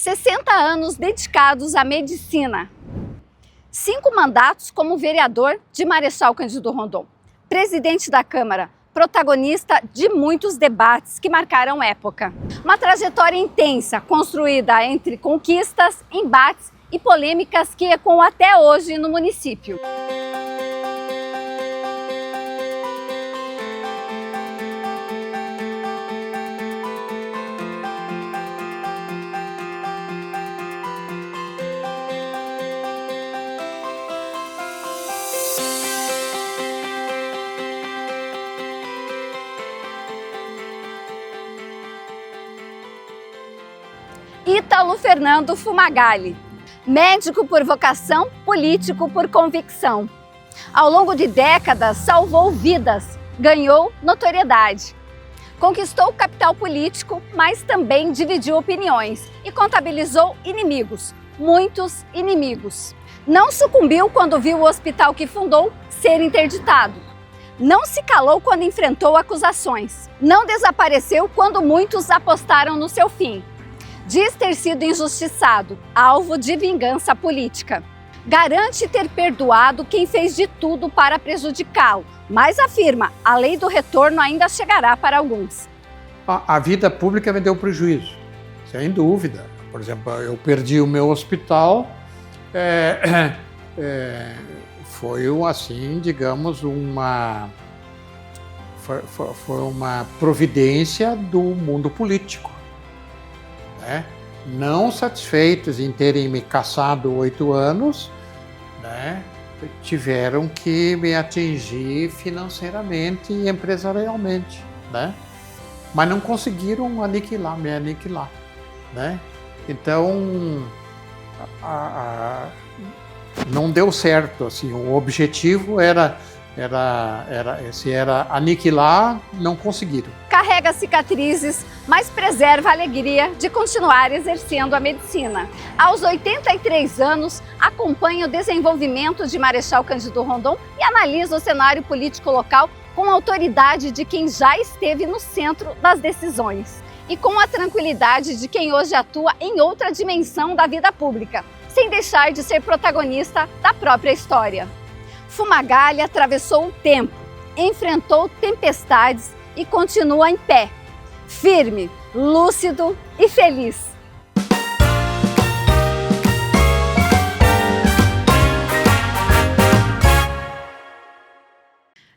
60 anos dedicados à medicina. 5 mandatos como vereador de Marechal Cândido Rondon. Presidente da Câmara, protagonista de muitos debates que marcaram época. Uma trajetória intensa, construída entre conquistas, embates e polêmicas que ecoam até hoje no município. Ítalo Fernando Fumagalli, médico por vocação, político por convicção. Ao longo de décadas, salvou vidas, ganhou notoriedade. Conquistou capital político, mas também dividiu opiniões e contabilizou inimigos, muitos inimigos. Não sucumbiu quando viu o hospital que fundou ser interditado. Não se calou quando enfrentou acusações. Não desapareceu quando muitos apostaram no seu fim. Diz ter sido injustiçado, alvo de vingança política. Garante ter perdoado quem fez de tudo para prejudicá-lo, mas afirma, a lei do retorno ainda chegará para alguns. A vida pública me deu prejuízo, sem dúvida. Por exemplo, eu perdi o meu hospital, foi assim, digamos, foi uma providência do mundo político. Né? Não satisfeitos em terem me caçado 8 anos, né? Tiveram que me atingir financeiramente e empresarialmente, né? Mas não conseguiram me aniquilar, né? Então, não deu certo, assim, o objetivo era aniquilar, não conseguiram. Carrega cicatrizes, mas preserva a alegria de continuar exercendo a medicina. Aos 83 anos, acompanha o desenvolvimento de Marechal Cândido Rondon e analisa o cenário político local com a autoridade de quem já esteve no centro das decisões e com a tranquilidade de quem hoje atua em outra dimensão da vida pública, sem deixar de ser protagonista da própria história. Fumagalli atravessou o tempo, enfrentou tempestades e continua em pé, firme, lúcido e feliz.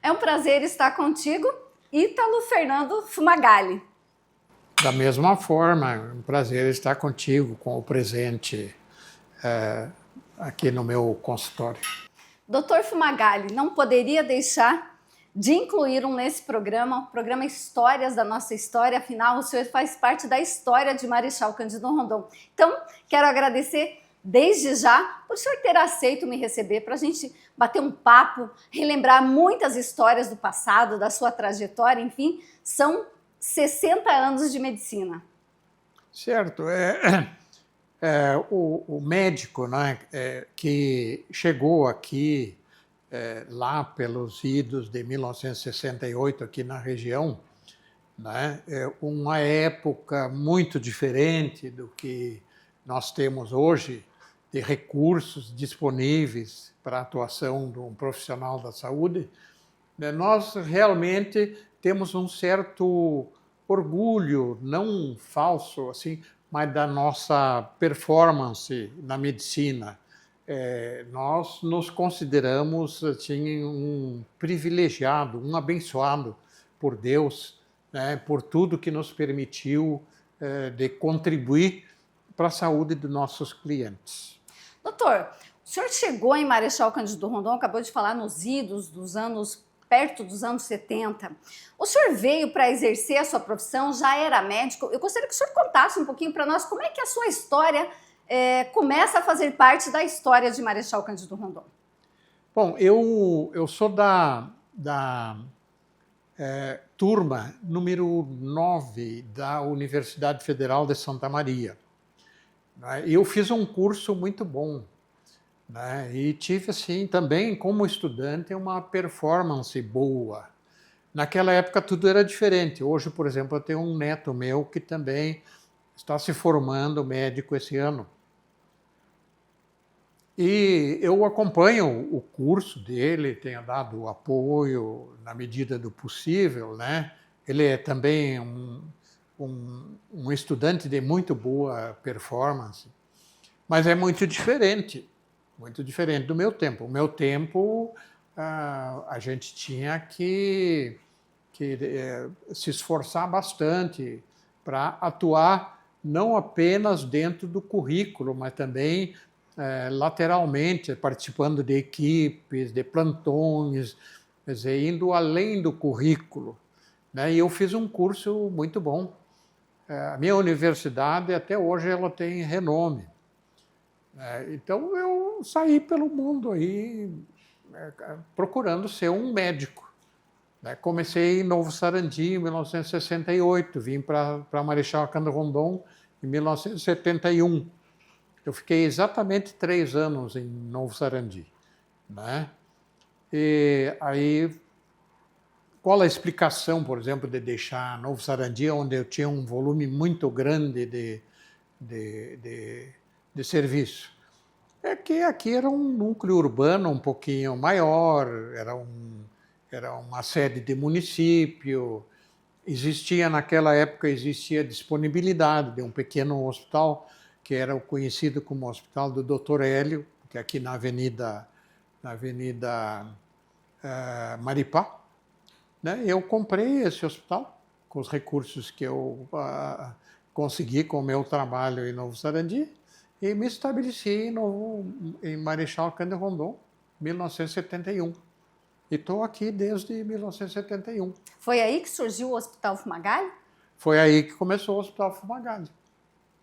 É um prazer estar contigo, Ítalo Fernando Fumagalli. Da mesma forma, é um prazer estar contigo, com o presente aqui no meu consultório. Dr. Fumagalli, não poderia deixar de incluir nesse programa, o programa Histórias da Nossa História, afinal o senhor faz parte da história de Marechal Cândido Rondon. Então, quero agradecer desde já por o senhor ter aceito me receber para a gente bater um papo, relembrar muitas histórias do passado, da sua trajetória, enfim, são 60 anos de medicina. Certo, o médico, né, que chegou aqui lá pelos idos de 1968 aqui na região, né, é uma época muito diferente do que nós temos hoje de recursos disponíveis para a atuação de um profissional da saúde. Nós realmente temos um certo orgulho, não falso assim, mas da nossa performance na medicina. Nós nos consideramos assim, um privilegiado, um abençoado por Deus, né, por tudo que nos permitiu de contribuir para a saúde dos nossos clientes. Doutor, o senhor chegou em Marechal Cândido Rondon, acabou de falar nos idos dos anos, perto dos anos 70. O senhor veio para exercer a sua profissão, já era médico. Eu gostaria que o senhor contasse um pouquinho para nós como é que a sua história começa a fazer parte da história de Marechal Cândido Rondon. Bom, eu sou da turma número 9 da Universidade Federal de Santa Maria. Eu fiz um curso muito bom, né? E tive, assim, também, como estudante, uma performance boa. Naquela época tudo era diferente. Hoje, por exemplo, eu tenho um neto meu que também está se formando médico esse ano. E eu acompanho o curso dele, tenho dado apoio na medida do possível, né? Ele é também um estudante de muito boa performance, mas é muito diferente do meu tempo. O meu tempo, a gente tinha que se esforçar bastante para atuar não apenas dentro do currículo, mas também lateralmente, participando de equipes, de plantões, quer dizer, indo além do currículo, né? E eu fiz um curso muito bom. A minha universidade, até hoje, ela tem renome. Então, eu saí pelo mundo aí procurando ser um médico. Comecei em Novo Sarandi, em 1968, vim para Marechal Cândido Rondon em 1971. Eu fiquei exatamente 3 anos em Novo Sarandi, né? E aí, qual a explicação, por exemplo, de deixar Novo Sarandi, onde eu tinha um volume muito grande de serviço? É que aqui era um núcleo urbano um pouquinho maior, era uma sede de município, naquela época existia disponibilidade de um pequeno hospital, que era o conhecido como Hospital do Dr. Hélio, que é aqui na Avenida Maripá. Né? Eu comprei esse hospital com os recursos que eu consegui com o meu trabalho em Novo Sarandi e me estabeleci em Marechal Cândido Rondon, 1971. E estou aqui desde 1971. Foi aí que surgiu o Hospital Fumagalli? Foi aí que começou o Hospital Fumagalli.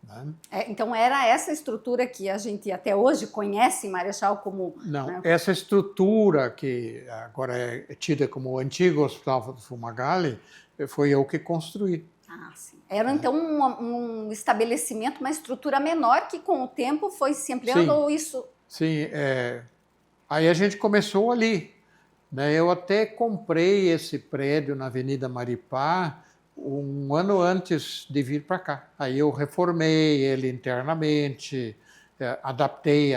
Né? Então era essa estrutura que a gente até hoje conhece em Marechal como... Não, né? Essa estrutura que agora é tida como o antigo Hospital Fumagalli, foi eu que construí. Ah, sim. Era então um estabelecimento, uma estrutura menor que com o tempo foi se ampliando, Sim, ou isso... Sim, aí a gente começou ali. Né? Eu até comprei esse prédio na Avenida Maripá um ano antes de vir para cá. Aí eu reformei ele internamente, adaptei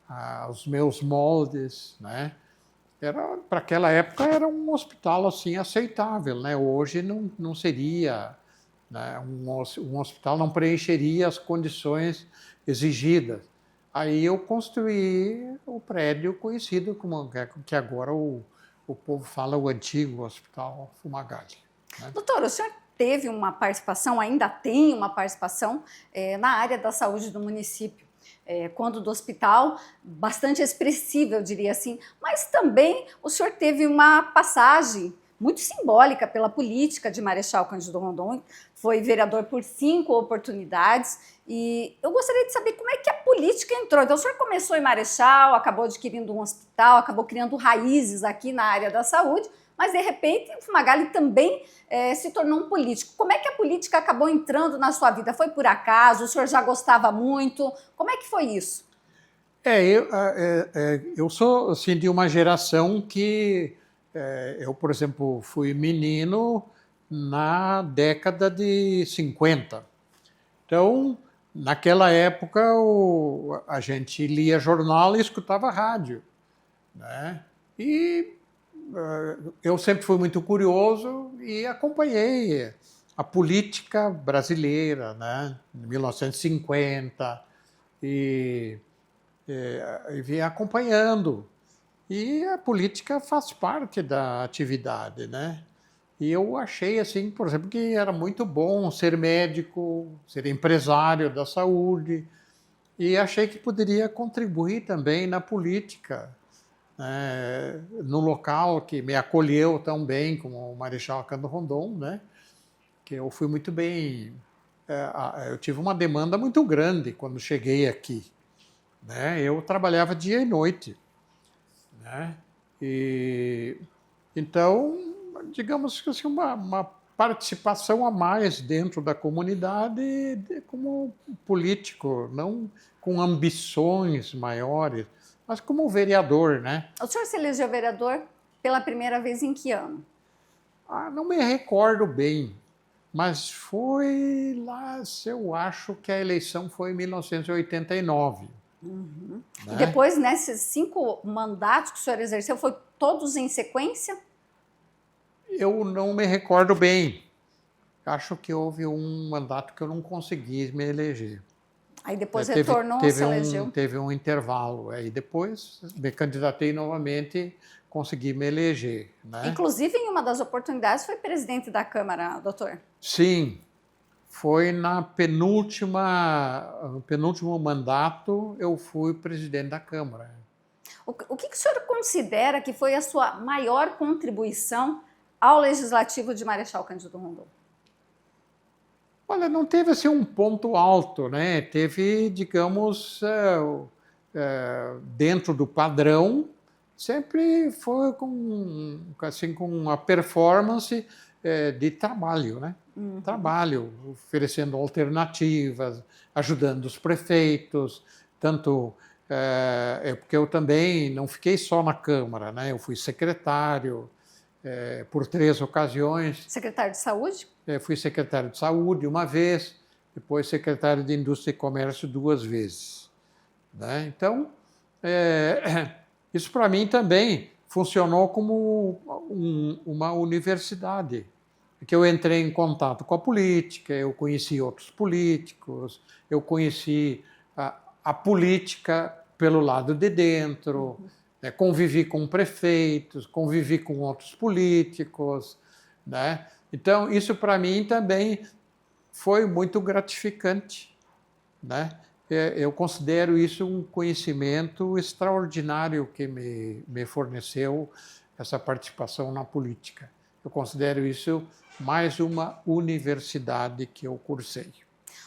aos meus moldes, né? Para aquela época era um hospital assim aceitável, né? Hoje não seria, né? Um hospital não preencheria as condições exigidas. Aí eu construí o prédio conhecido como que agora o povo fala o antigo Hospital Fumagalli. Né? Doutor, o senhor teve uma participação, ainda tem uma participação na área da saúde do município. Quando do hospital, bastante expressiva, eu diria assim, mas também o senhor teve uma passagem muito simbólica pela política de Marechal Cândido Rondon, foi vereador por 5 oportunidades, e eu gostaria de saber como é que a política entrou. Então, o senhor começou em Marechal, acabou adquirindo um hospital, acabou criando raízes aqui na área da saúde, mas, de repente, o Fumagalli também se tornou um político. Como é que a política acabou entrando na sua vida? Foi por acaso? O senhor já gostava muito? Como é que foi isso? Eu sou assim, de uma geração que... eu, por exemplo, fui menino na década de 50. Então, naquela época, a gente lia jornal e escutava rádio. Né? E eu sempre fui muito curioso e acompanhei a política brasileira, né? Em 1950, e vim acompanhando. E a política faz parte da atividade, né? E eu achei, assim, por exemplo, que era muito bom ser médico, ser empresário da saúde, e achei que poderia contribuir também na política, né? No local que me acolheu tão bem, como o Marechal Cândido Rondon, né? Que eu fui muito bem... eu tive uma demanda muito grande quando cheguei aqui. Né? Eu trabalhava dia e noite. Né? Então, digamos que assim, uma participação a mais dentro da comunidade como político, não com ambições maiores, mas como vereador. Né? O senhor se elegeu vereador pela primeira vez em que ano? Não me recordo bem, Mas foi lá, eu acho que a eleição foi em 1989. Uhum. Né? E depois, nesses 5 mandatos que o senhor exerceu, foi todos em sequência? Eu não me recordo bem. Acho que houve um mandato que eu não consegui me eleger. Aí depois retornou, se elegeu. Teve um intervalo. Aí depois me candidatei novamente, consegui me eleger. Né? Inclusive, em uma das oportunidades, foi presidente da Câmara, doutor. Sim, foi no penúltimo mandato, eu fui presidente da Câmara. O que o senhor considera que foi a sua maior contribuição ao Legislativo de Marechal Cândido Rondon? Olha, não teve assim um ponto alto, né? Teve, digamos, dentro do padrão, sempre foi com uma performance de trabalho, né? Uhum. Trabalho, oferecendo alternativas, ajudando os prefeitos, tanto porque eu também não fiquei só na Câmara, né? Eu fui secretário por 3 ocasiões. Secretário de Saúde? Fui secretário de Saúde uma vez, depois secretário de Indústria e Comércio 2 vezes. Né? Então, isso para mim também funcionou como uma universidade, porque eu entrei em contato com a política, eu conheci outros políticos, eu conheci a política pelo lado de dentro, né? Convivi com prefeitos, convivi com outros políticos, né? Então, isso para mim também foi muito gratificante, né? Eu considero isso um conhecimento extraordinário que me forneceu essa participação na política. Eu considero isso mais uma universidade que eu cursei.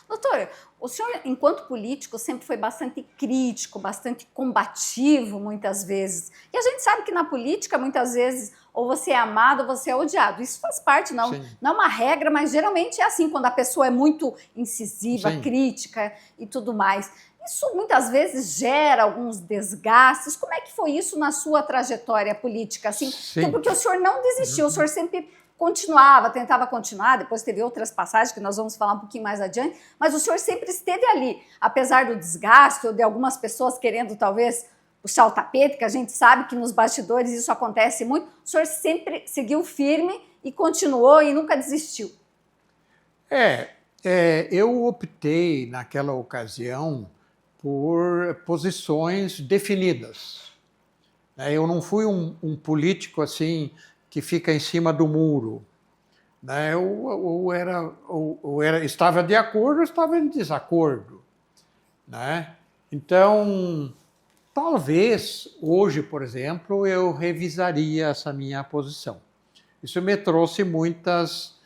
Doutor, o senhor, enquanto político, sempre foi bastante crítico, bastante combativo, muitas vezes. E a gente sabe que na política, muitas vezes, ou você é amado ou você é odiado. Isso faz parte, não é uma regra, mas geralmente é assim, quando a pessoa é muito incisiva, Sim. crítica e tudo mais. Isso muitas vezes gera alguns desgastes. Como é que foi isso na sua trajetória política? Assim, porque o senhor não desistiu, o senhor sempre continuava, tentava continuar, depois teve outras passagens que nós vamos falar um pouquinho mais adiante, mas o senhor sempre esteve ali, apesar do desgaste ou de algumas pessoas querendo talvez puxar o tapete, que a gente sabe que nos bastidores isso acontece muito, o senhor sempre seguiu firme e continuou e nunca desistiu. Eu optei naquela ocasião por posições definidas. Eu não fui um político assim que fica em cima do muro. Né? Ou estava de acordo ou estava em desacordo. Né? Então, talvez hoje, por exemplo, eu revisaria essa minha posição. Isso me trouxe muitos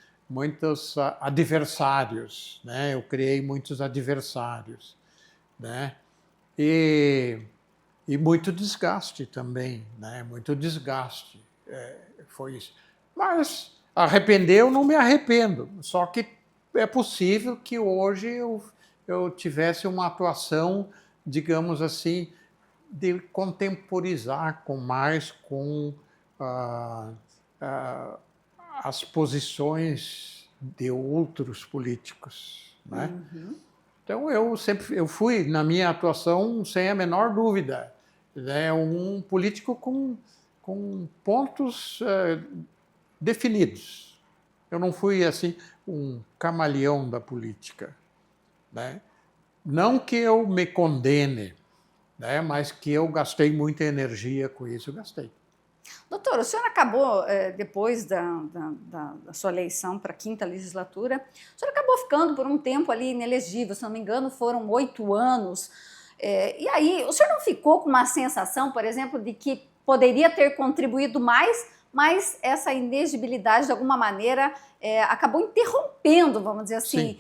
adversários. Né? Eu criei muitos adversários. Né? E muito desgaste também. Né? Muito desgaste. Foi isso. Mas arrepender eu não me arrependo, só que é possível que hoje eu tivesse uma atuação, digamos assim, de contemporizar mais com as posições de outros políticos. Né? Uhum. Então eu fui, na minha atuação, sem a menor dúvida, um político com pontos definidos. Eu não fui assim um camaleão da política. Né? Não que eu me condene, né? Mas que eu gastei muita energia com isso, eu gastei. Doutor, o senhor acabou, depois da sua eleição para a 5ª legislatura, o senhor acabou ficando por um tempo ali inelegível, se não me engano foram 8 anos. E aí, o senhor não ficou com uma sensação, por exemplo, de que poderia ter contribuído mais, mas essa inegibilidade, de alguma maneira, acabou interrompendo, vamos dizer assim.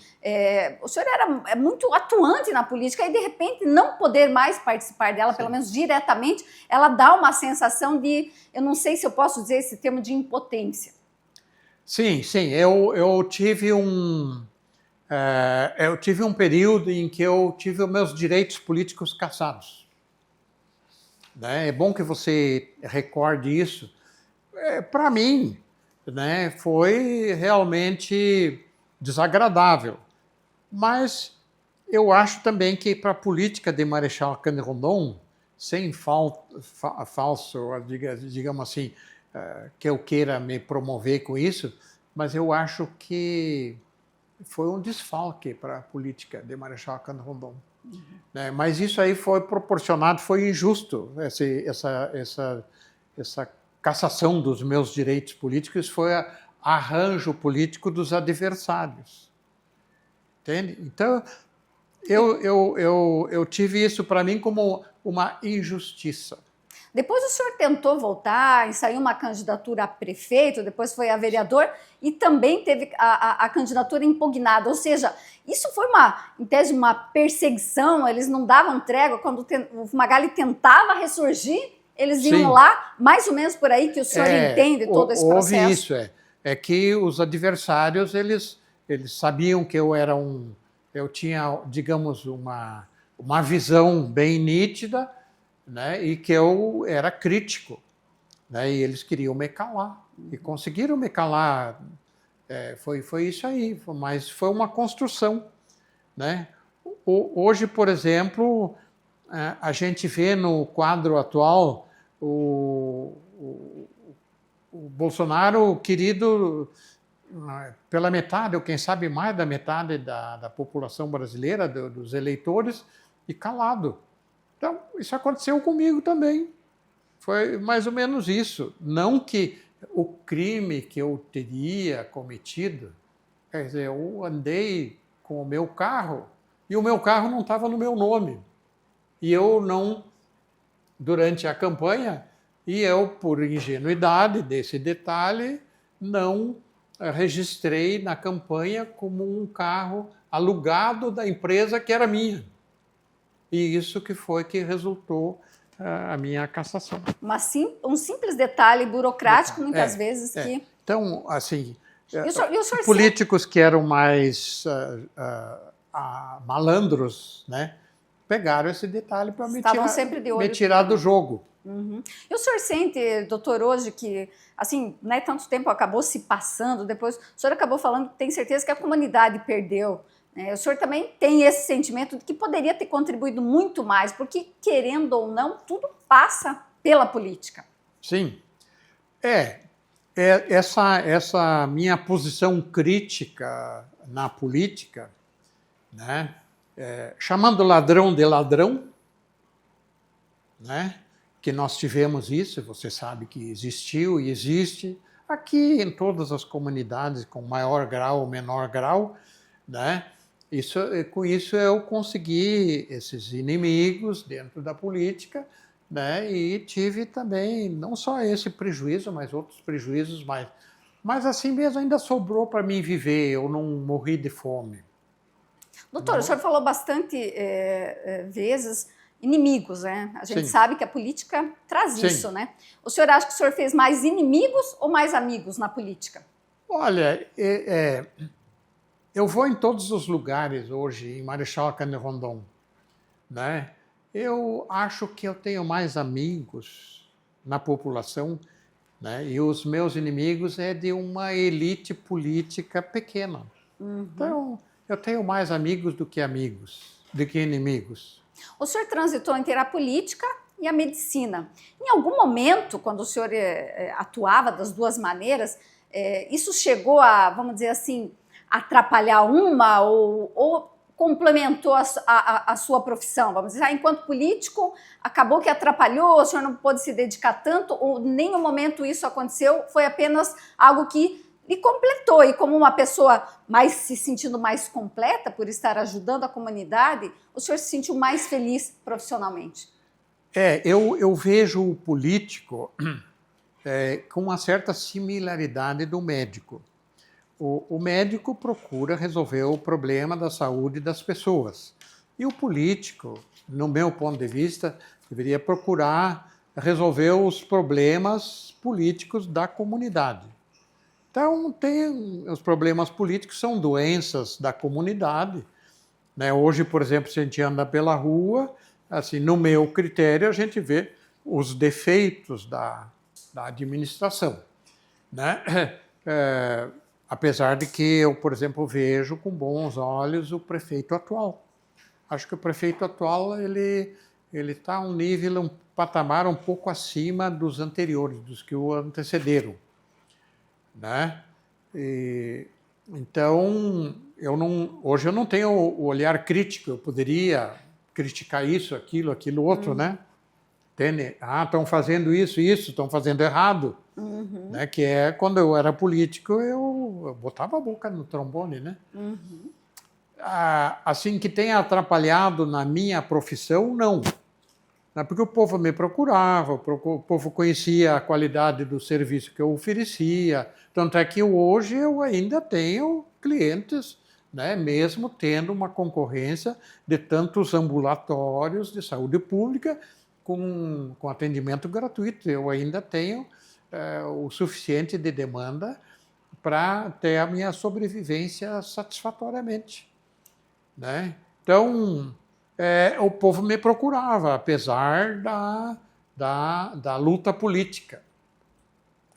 O senhor era muito atuante na política e, de repente, não poder mais participar dela, Sim. pelo menos diretamente, ela dá uma sensação de, eu não sei se eu posso dizer esse termo, de impotência. Sim. Eu tive um período em que eu tive os meus direitos políticos cassados. Né? É bom que você recorde isso. Para mim, né, foi realmente desagradável. Mas eu acho também que para a política de Marechal Cândido Rondon, sem falso, digamos assim, que eu queira me promover com isso, mas eu acho que foi um desfalque para a política de Marechal Cândido Rondon. Né? Mas isso aí foi proporcionado, foi injusto, essa cassação dos meus direitos políticos foi arranjo político dos adversários. Entende? Então, eu tive isso para mim como uma injustiça. Depois o senhor tentou voltar, ensaiou uma candidatura a prefeito, depois foi a vereador e também teve a candidatura impugnada. Ou seja, isso foi em tese, uma perseguição, eles não davam trégua. Quando o Fumagalli tentava ressurgir, eles iam Sim. lá, mais ou menos por aí que o senhor entende todo esse processo. Houve isso, é que os adversários, eles sabiam que eu tinha, digamos, uma visão bem nítida, né, e que eu era crítico, né, e eles queriam me calar, e conseguiram me calar. Foi isso aí, mas foi uma construção. Né? Hoje, por exemplo, a gente vê no quadro atual o Bolsonaro querido pela metade, ou quem sabe mais da metade da população brasileira, dos eleitores, e calado. Então, isso aconteceu comigo também. Foi mais ou menos isso. Não que o crime que eu teria cometido, quer dizer, eu andei com o meu carro e o meu carro não estava no meu nome. E eu não, durante a campanha, por ingenuidade desse detalhe, não registrei na campanha como um carro alugado da empresa que era minha. E isso que foi que resultou a minha cassação. Um simples detalhe burocrático, muitas vezes, que... Então, assim, o senhor políticos que eram mais malandros, né, pegaram esse detalhe para me tirar do jogo. Uhum. E o senhor sente, doutor, hoje que, assim, não é tanto tempo, acabou se passando, depois o senhor acabou falando que tem certeza que a comunidade perdeu. O senhor também tem esse sentimento de que poderia ter contribuído muito mais, porque, querendo ou não, tudo passa pela política. Sim. Essa minha posição crítica na política, né, chamando ladrão de ladrão, né, que nós tivemos isso, você sabe que existiu e existe, aqui em todas as comunidades, com maior grau ou menor grau, né? Com isso eu consegui esses inimigos dentro da política, né? E tive também não só esse prejuízo, mas outros prejuízos mais. Mas assim mesmo ainda sobrou para mim viver, eu não morri de fome. Doutor, o senhor falou bastante vezes inimigos, né? A gente Sim. sabe que a política traz Sim. isso, né? O senhor acha que o senhor fez mais inimigos ou mais amigos na política? Olha, eu vou em todos os lugares hoje, em Marechal Cândido Rondon, né? Eu acho que eu tenho mais amigos na população, né? E os meus inimigos é de uma elite política pequena. Uhum. Então, eu tenho mais amigos do que inimigos. O senhor transitou entre a política e a medicina. Em algum momento, quando o senhor atuava das duas maneiras, isso chegou a, vamos dizer assim, atrapalhar uma ou complementou a sua profissão? Vamos dizer, enquanto político, acabou que atrapalhou, o senhor não pôde se dedicar tanto, ou em nenhum momento isso aconteceu, foi apenas algo que lhe completou, e como uma pessoa se sentindo mais completa por estar ajudando a comunidade, o senhor se sentiu mais feliz profissionalmente? Eu vejo o político com uma certa similaridade do médico. O médico procura resolver o problema da saúde das pessoas. E o político, no meu ponto de vista, deveria procurar resolver os problemas políticos da comunidade. Então, os problemas políticos são doenças da comunidade. Né? Hoje, por exemplo, se a gente anda pela rua, assim, no meu critério, a gente vê os defeitos da administração. Né? Apesar de que eu, por exemplo, vejo com bons olhos o prefeito atual. Acho que o prefeito atual ele está a um nível, um patamar um pouco acima dos anteriores, dos que o antecederam, né? Então, hoje eu não tenho o olhar crítico. Eu poderia criticar isso, aquilo outro, né? Estão fazendo isso, estão fazendo errado. Né? Que é quando eu era político, eu botava a boca no trombone, né? Assim, que tenha atrapalhado na minha profissão, não. Porque o povo me procurava, o povo conhecia a qualidade do serviço que eu oferecia. Tanto é que hoje eu ainda tenho clientes, né, mesmo tendo uma concorrência de tantos ambulatórios de saúde pública com atendimento gratuito. Eu ainda tenho o suficiente de demanda para ter a minha sobrevivência satisfatoriamente, né? Então, o povo me procurava, apesar da luta política,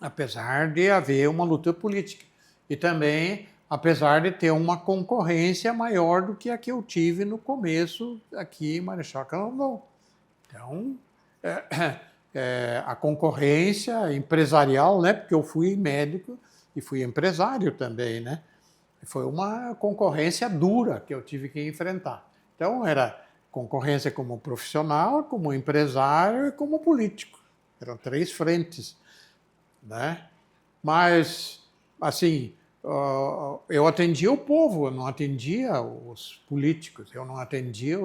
apesar de haver uma luta política. E também, apesar de ter uma concorrência maior do que a que eu tive no começo aqui em Marechal Canaveral. Então, a concorrência empresarial, né? Porque eu fui médico e fui empresário também, né? Foi uma concorrência dura que eu tive que enfrentar. Então, era concorrência como profissional, como empresário e como político. Eram 3 frentes, né? Mas, assim, eu atendia o povo, eu não atendia os políticos, eu não atendia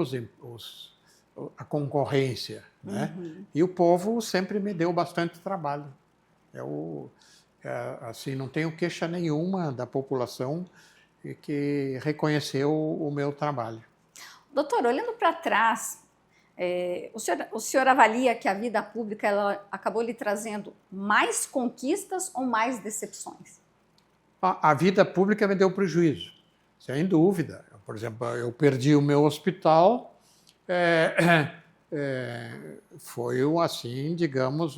a concorrência, né? E o povo sempre me deu bastante trabalho. Assim, não tenho queixa nenhuma da população que reconheceu o meu trabalho. Doutor, olhando para trás, o senhor avalia que a vida pública ela acabou lhe trazendo mais conquistas ou mais decepções? A vida pública me deu prejuízo, sem dúvida. Por exemplo, eu perdi o meu hospital, foi assim, digamos,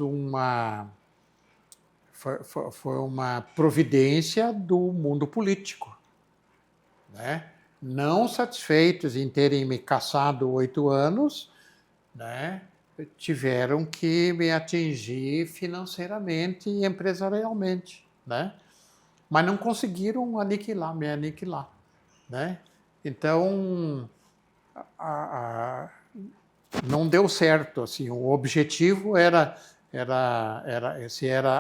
foi uma providência do mundo político, né? Não satisfeitos em terem me cassado 8 anos, né? Tiveram que me atingir financeiramente e empresarialmente, né? Mas não conseguiram me aniquilar, né? Então, não deu certo, assim, o objetivo era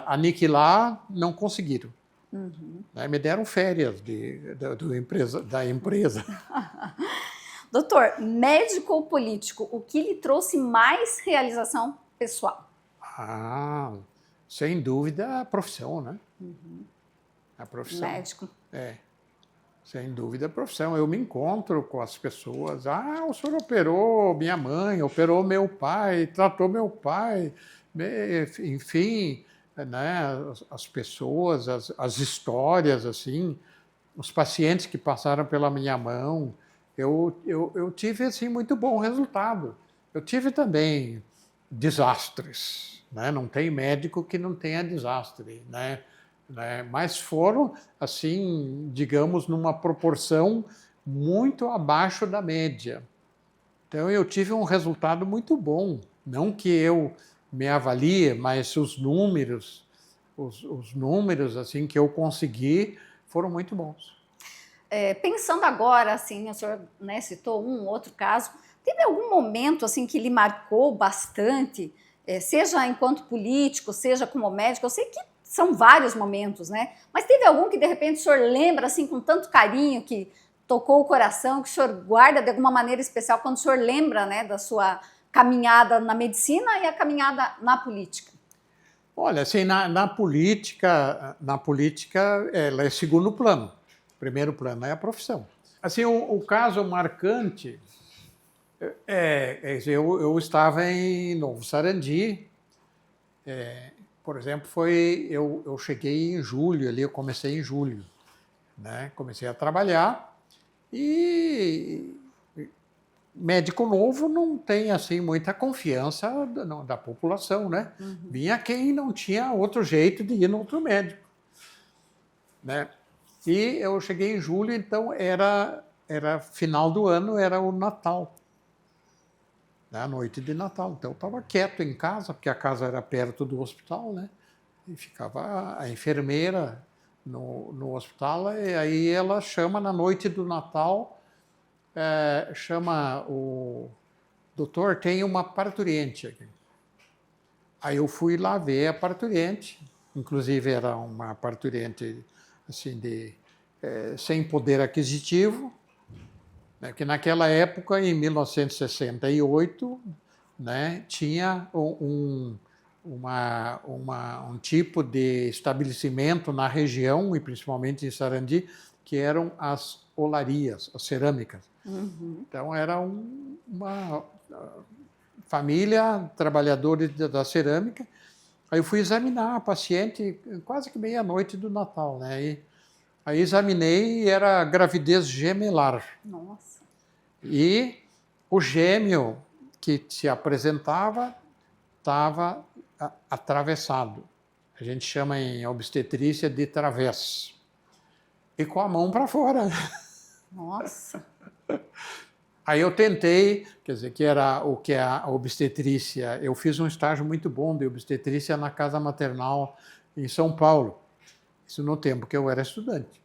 aniquilar, não conseguiram. Né? Me deram férias da empresa. Doutor, médico ou político, o que lhe trouxe mais realização pessoal? Sem dúvida a profissão, né? A profissão. Médico. Sem dúvida a profissão. Eu me encontro com as pessoas. O senhor operou minha mãe, operou meu pai, tratou meu pai, enfim, né? As pessoas, as histórias, assim, os pacientes que passaram pela minha mão. Eu tive, assim, muito bom resultado. Eu tive também desastres, né? Não tem médico que não tenha desastre, né? Mas foram, assim, digamos, numa proporção muito abaixo da média. Então, eu tive um resultado muito bom. Não que eu me avalie, mas os números assim, que eu consegui foram muito bons. Pensando agora, assim, o senhor, né, citou um outro caso, teve algum momento assim que lhe marcou bastante, seja enquanto político, seja como médico? Eu sei que são vários momentos, né? Mas teve algum que de repente o senhor lembra assim com tanto carinho, que tocou o coração, que o senhor guarda de alguma maneira especial quando o senhor lembra, né, da sua caminhada na medicina e a caminhada na política? Olha, assim, na política, ela é segundo plano. Primeiro plano é a profissão. Assim, o caso marcante eu estava em Novo Sarandi. Por exemplo, eu cheguei em julho, ali eu comecei em julho, né? Comecei a trabalhar e médico novo não tem assim muita confiança da população, né? Vinha quem não tinha outro jeito de ir no outro médico, né? E eu cheguei em julho, então era final do ano, era o Natal, né? A noite de Natal. Então eu estava quieto em casa, porque a casa era perto do hospital, né? E ficava a enfermeira no hospital, e aí ela chama na noite do Natal, chama o doutor, tem uma parturiente aqui. Aí eu fui lá ver a parturiente, inclusive era uma parturiente assim, sem poder aquisitivo, né, que naquela época, em 1968, né, tinha um tipo de estabelecimento na região, e principalmente em Sarandi, que eram as olarias, as cerâmicas. Uhum. Então, era uma família, trabalhadores da cerâmica. Aí eu fui examinar a paciente quase que meia-noite do Natal, né? Aí examinei e era gravidez gemelar. Nossa. E o gêmeo que se apresentava estava atravessado. A gente chama em obstetrícia de través. E com a mão para fora. Nossa. Aí eu tentei, quer dizer, que era o que é a obstetrícia. Eu fiz um estágio muito bom de obstetrícia na casa maternal em São Paulo. Isso no tempo que eu era estudante,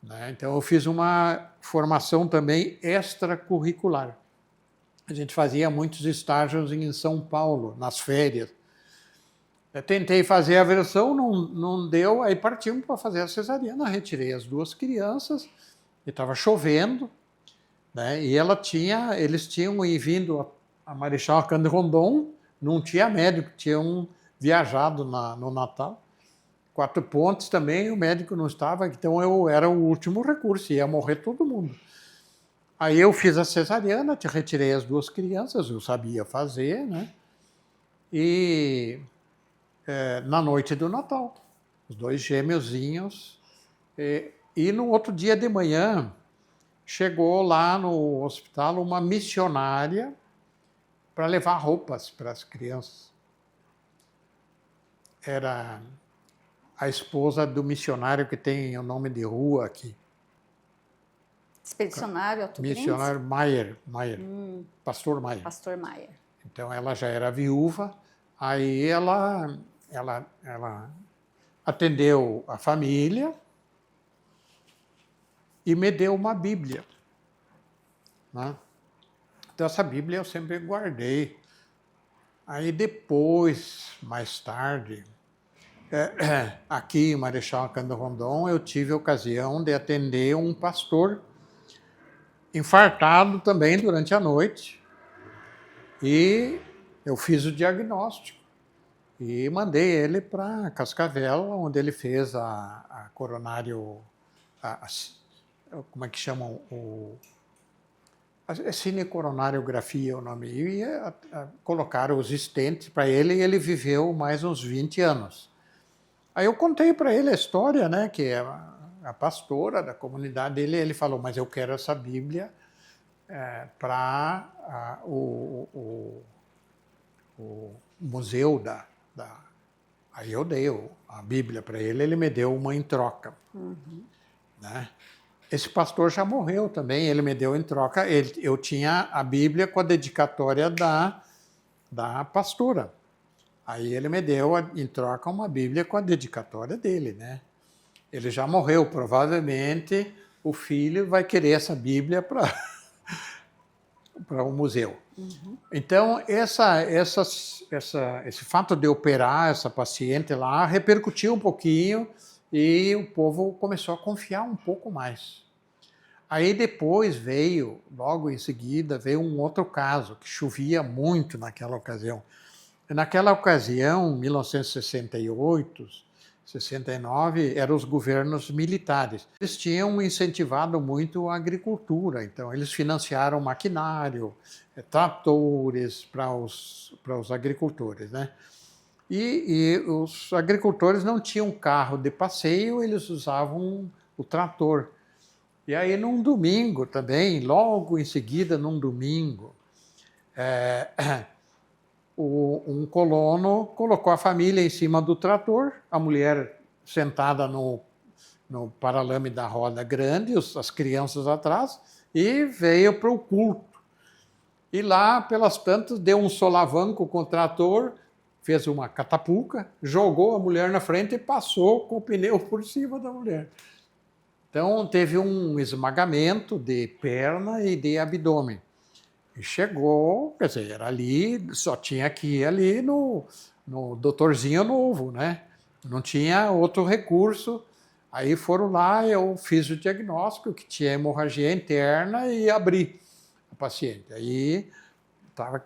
né? Então eu fiz uma formação também extracurricular. A gente fazia muitos estágios em São Paulo, nas férias. Eu tentei fazer a versão, não deu, aí partimos para fazer a cesariana. Retirei as duas crianças, e estava chovendo, né? E eles tinham vindo a Marechal Cândido Rondon, não tinha médico, tinham viajado no Natal. Quatro Pontes também, o médico não estava, então eu era o último recurso, ia morrer todo mundo. Aí eu fiz a cesariana, retirei as duas crianças, eu sabia fazer, né? E na noite do Natal, os dois gêmeozinhos. E no outro dia de manhã, chegou lá no hospital uma missionária para levar roupas para as crianças. Era a esposa do missionário que tem o nome de rua aqui. Expedicionário Otto Grins? Missionário Maier, Pastor Maier. Pastor Maier. Então ela já era viúva, aí ela atendeu a família e me deu uma Bíblia, né? Então essa Bíblia eu sempre guardei. Aí depois, mais tarde, aqui em Marechal Cândido Rondon, eu tive a ocasião de atender um pastor infartado também durante a noite, e eu fiz o diagnóstico e mandei ele para Cascavel, onde ele fez a coronário, como é que chamam? A cinecoronariografia, o nome, e colocaram os stents para ele, e ele viveu mais uns 20 anos. Aí eu contei para ele a história, né, que é a pastora da comunidade dele, ele falou, mas eu quero essa Bíblia para o museu da... Aí eu dei a Bíblia para ele, ele me deu uma em troca. Uhum. Né? Esse pastor já morreu também, ele me deu em troca, eu tinha a Bíblia com a dedicatória da pastora. Aí ele me deu em troca uma Bíblia com a dedicatória dele, né? Ele já morreu, provavelmente o filho vai querer essa Bíblia para o museu. Uhum. Então, esse fato de operar essa paciente lá repercutiu um pouquinho e o povo começou a confiar um pouco mais. Aí depois logo em seguida, veio um outro caso, que chovia muito naquela ocasião. Naquela ocasião, 1968, 69, eram os governos militares. Eles tinham incentivado muito a agricultura, então eles financiaram maquinário, tratores para os agricultores, né? E os agricultores não tinham carro de passeio, eles usavam o trator. E aí, num domingo também, logo em seguida, num domingo, um colono colocou a família em cima do trator, a mulher sentada no paralame da roda grande, as crianças atrás, e veio para o culto. E lá, pelas tantas, deu um solavanco com o trator, fez uma catapuca, jogou a mulher na frente e passou com o pneu por cima da mulher. Então, teve um esmagamento de perna e de abdômen. E chegou, quer dizer, era ali, só tinha que ir ali no doutorzinho novo, né? Não tinha outro recurso. Aí foram lá, eu fiz o diagnóstico que tinha hemorragia interna e abri a paciente. Aí estava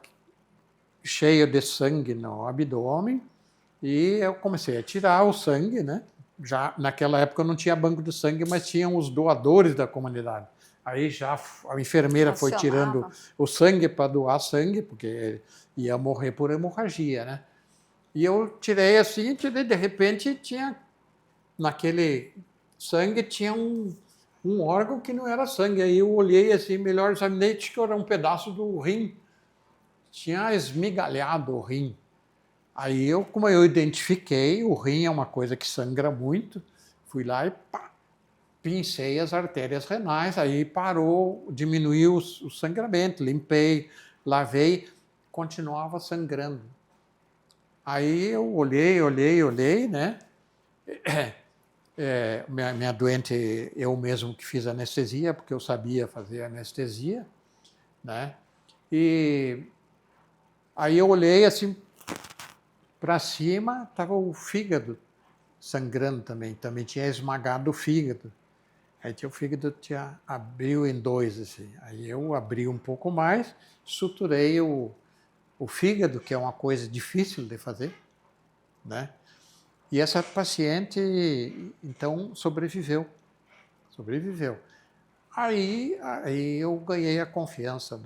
cheio de sangue no abdômen e eu comecei a tirar o sangue, né? Já naquela época não tinha banco de sangue, mas tinham os doadores da comunidade. Aí já a enfermeira foi tirando o sangue para doar sangue, porque ia morrer por hemorragia, né? E eu tirei assim, de repente tinha, naquele sangue tinha um órgão que não era sangue. Aí eu olhei assim, melhor examinei, que era um pedaço do rim. Tinha esmigalhado o rim. Aí como eu identifiquei, o rim é uma coisa que sangra muito, fui lá e pá, pincei as artérias renais, aí parou, diminuiu o sangramento, limpei, lavei, continuava sangrando. Aí eu olhei, né? Minha doente, eu mesmo que fiz anestesia, porque eu sabia fazer anestesia, né? E aí eu olhei assim para cima, estava o fígado sangrando também tinha esmagado o fígado. Aí o fígado abriu em dois, assim. Aí eu abri um pouco mais, suturei o fígado, que é uma coisa difícil de fazer, né? E essa paciente, então, sobreviveu. Aí eu ganhei a confiança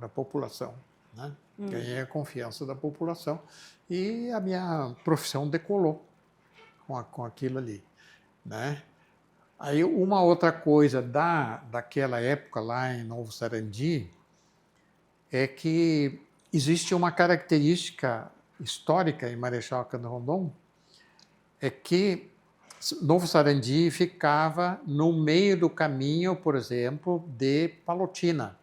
da população, né? Ganhei a confiança da população e a minha profissão decolou com aquilo ali, né? Aí uma outra coisa daquela época lá em Novo Sarandi é que existe uma característica histórica em Marechal Cândido Rondon, é que Novo Sarandi ficava no meio do caminho, por exemplo, de Palotina.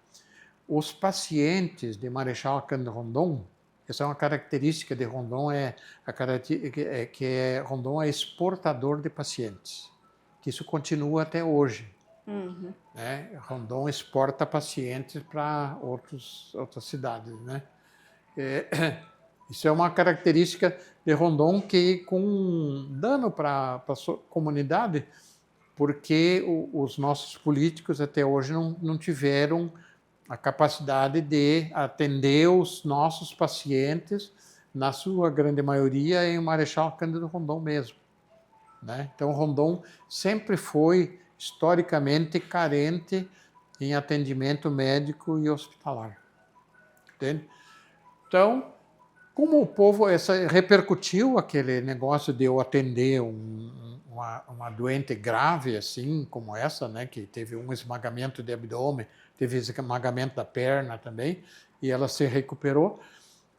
Os pacientes de Marechal Cândido Rondon, essa é uma característica de Rondon, Rondon é exportador de pacientes, que isso continua até hoje. Né? Rondon exporta pacientes para outras cidades, né? Isso é uma característica de Rondon que com dano para a comunidade, porque os nossos políticos até hoje não tiveram a capacidade de atender os nossos pacientes, na sua grande maioria, em Marechal Cândido Rondon mesmo, né? Então, Rondon sempre foi, historicamente, carente em atendimento médico e hospitalar. Entende? Então, como o povo repercutiu aquele negócio de eu atender uma doente grave assim como essa, né, que teve um esmagamento de abdômen, teve esmagamento da perna também, e ela se recuperou,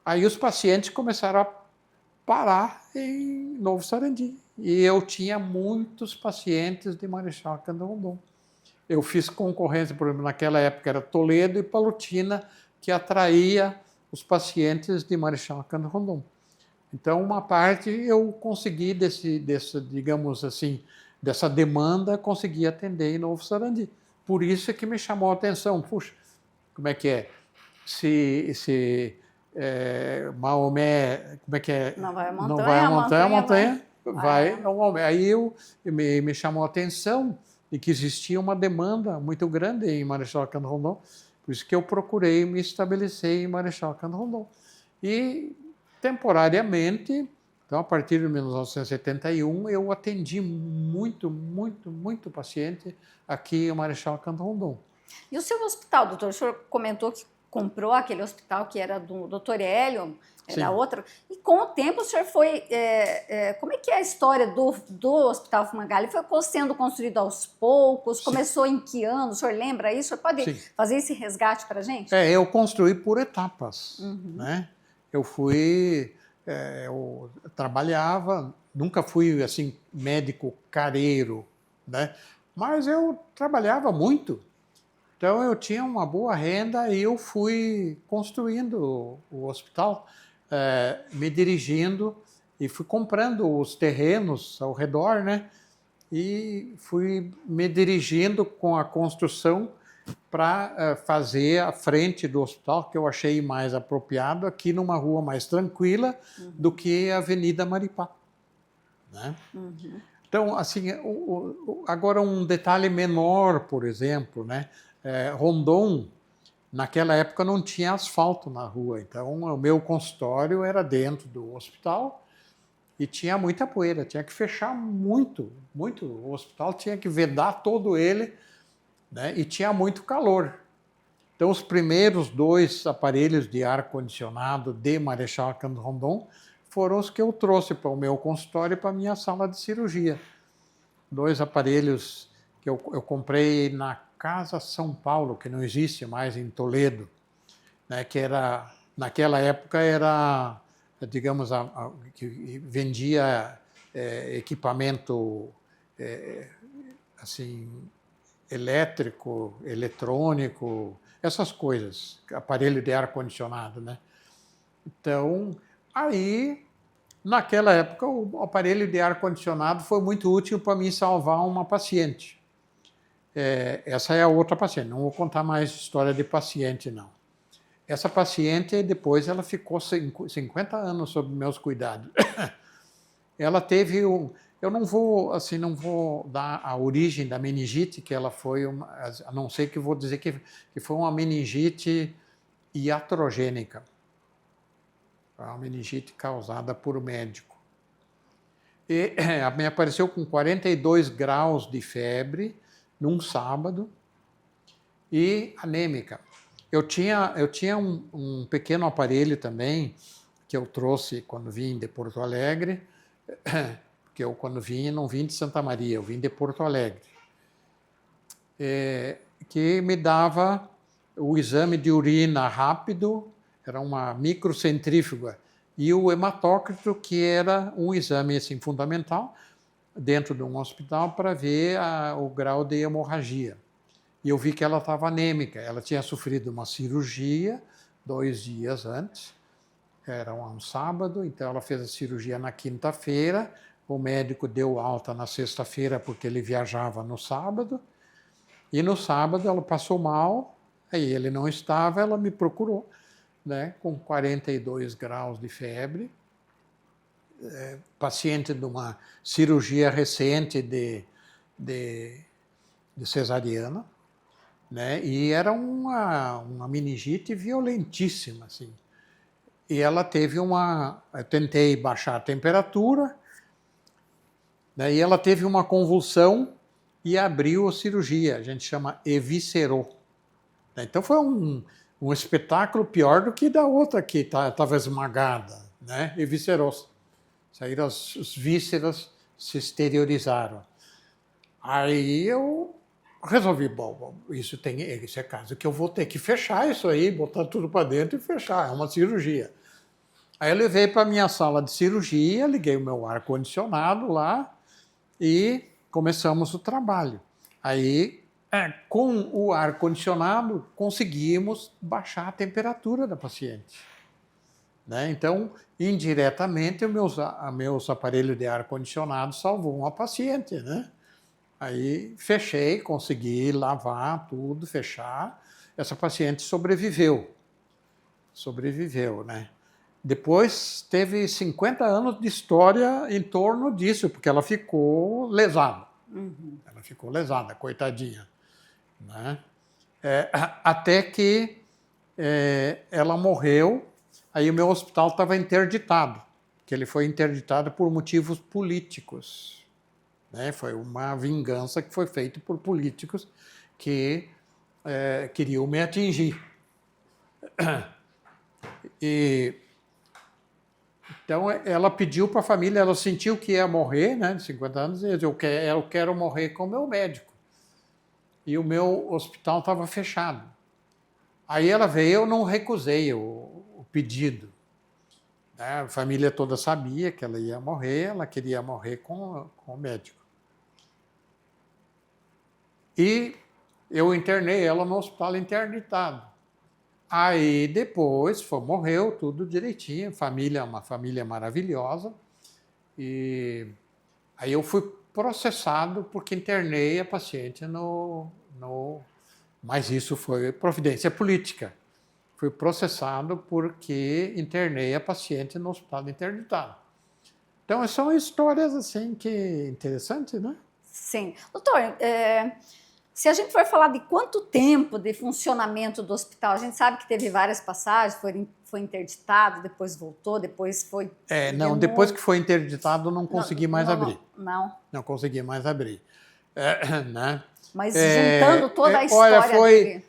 aí os pacientes começaram a parar em Novo Sarandi. E eu tinha muitos pacientes de Marechal Cândido Rondon. Eu fiz concorrência, por exemplo, naquela época era Toledo e Palotina, que atraía os pacientes de Marechal Cândido Rondon. Então, uma parte eu consegui digamos assim, dessa demanda, consegui atender em Novo Sarandi. Por isso é que me chamou a atenção. Puxa, como é que é? Se Maomé, como é que é? Não vai a montanha, não vai a montanha vai vai. ao Maomé. Aí me chamou a atenção de que existia uma demanda muito grande em Marechal Cândido Rondon. Por isso que eu procurei me estabelecer em Marechal Cândido Rondon. E, temporariamente, então, a partir de 1971, eu atendi muito paciente aqui em Marechal Cândido Rondon. E o seu hospital, doutor? O senhor comentou que comprou aquele hospital que era do doutor Hélio, era outra. E com o tempo o senhor foi... como é que é a história do Hospital Fumagalli? Foi sendo construído aos poucos? Começou em que ano? O senhor lembra isso? O senhor pode fazer esse resgate para a gente? Eu construí por etapas. Né? Eu trabalhava, nunca fui assim médico careiro, né? Mas eu trabalhava muito, então eu tinha uma boa renda e eu fui construindo o hospital, me dirigindo e fui comprando os terrenos ao redor, né? E fui me dirigindo com a construção para fazer a frente do hospital, que eu achei mais apropriado, aqui numa rua mais tranquila do que a Avenida Maripá, né? Então, assim, agora um detalhe menor, por exemplo, né? Rondon, naquela época não tinha asfalto na rua, então o meu consultório era dentro do hospital e tinha muita poeira, tinha que fechar muito, muito. O hospital tinha que vedar todo ele, né? E tinha muito calor. Então, os primeiros 2 aparelhos de ar-condicionado de Marechal Cândido Rondon foram os que eu trouxe para o meu consultório e para a minha sala de cirurgia. 2 aparelhos que eu comprei na Casa São Paulo, que não existe mais, em Toledo, né, que era, naquela época era, digamos, que vendia equipamento assim, elétrico, eletrônico, essas coisas, aparelho de ar-condicionado, né? Então, aí, naquela época, o aparelho de ar-condicionado foi muito útil para mim salvar uma paciente. Essa é a outra paciente, não vou contar mais história de paciente, não. Essa paciente, depois, ela ficou 50 anos sob meus cuidados. Ela teve eu não vou, assim, não vou dar a origem da meningite, que ela foi, a não ser que vou dizer que foi uma meningite iatrogênica. Uma meningite causada por médico. E me apareceu com 42 graus de febre num sábado e anêmica. Eu tinha um pequeno aparelho também, que eu trouxe quando vim de Porto Alegre, porque eu quando vim, não vim de Santa Maria, eu vim de Porto Alegre, que me dava o exame de urina rápido, era uma microcentrífuga, e o hematócrito, que era um exame assim, fundamental, dentro de um hospital, para ver o grau de hemorragia. E eu vi que ela estava anêmica, ela tinha sofrido uma cirurgia 2 dias antes, era um sábado, então ela fez a cirurgia na quinta-feira, o médico deu alta na sexta-feira porque ele viajava no sábado, e no sábado ela passou mal, aí ele não estava, ela me procurou, né, com 42 graus de febre, paciente de uma cirurgia recente de cesariana, né, e era uma meningite violentíssima, assim. E ela teve eu tentei baixar a temperatura, né, e ela teve uma convulsão e abriu a cirurgia, a gente chama eviscerou. Então foi um espetáculo pior do que da outra que estava esmagada, né? Eviscerou-se. Saíram as vísceras, se exteriorizaram. Aí eu resolvi, bom, esse é caso que eu vou ter que fechar isso aí, botar tudo para dentro e fechar, é uma cirurgia. Aí eu levei para a minha sala de cirurgia, liguei o meu ar-condicionado lá e começamos o trabalho. Aí, com o ar-condicionado, conseguimos baixar a temperatura da paciente, né? Então, indiretamente, meus aparelhos de ar-condicionado salvou uma paciente, né? Aí fechei, consegui lavar tudo, fechar. Essa paciente sobreviveu, né? Depois teve 50 anos de história em torno disso, porque ela ficou lesada. Ela ficou lesada, coitadinha, né? Até que ela morreu, aí o meu hospital estava interditado, que ele foi interditado por motivos políticos, né? Foi uma vingança que foi feita por políticos que queriam me atingir. Então, ela pediu para a família, ela sentiu que ia morrer, né, de 50 anos, e disse, eu quero morrer com o meu médico. E o meu hospital estava fechado. Aí ela veio, eu não recusei o pedido. A família toda sabia que ela ia morrer, ela queria morrer com o médico. E eu internei ela no hospital internitado. Aí depois morreu tudo direitinho, uma família maravilhosa. E aí eu fui processado porque internei a paciente mas isso foi providência política. Fui processado porque internei a paciente no hospital internitado. Então são histórias assim que interessantes, né? Sim. Doutor, se a gente for falar de quanto tempo de funcionamento do hospital, a gente sabe que teve várias passagens, foi interditado, depois voltou, depois foi... Não, depois que foi interditado não consegui mais abrir. Não consegui mais abrir. Né? Mas juntando toda a história dele...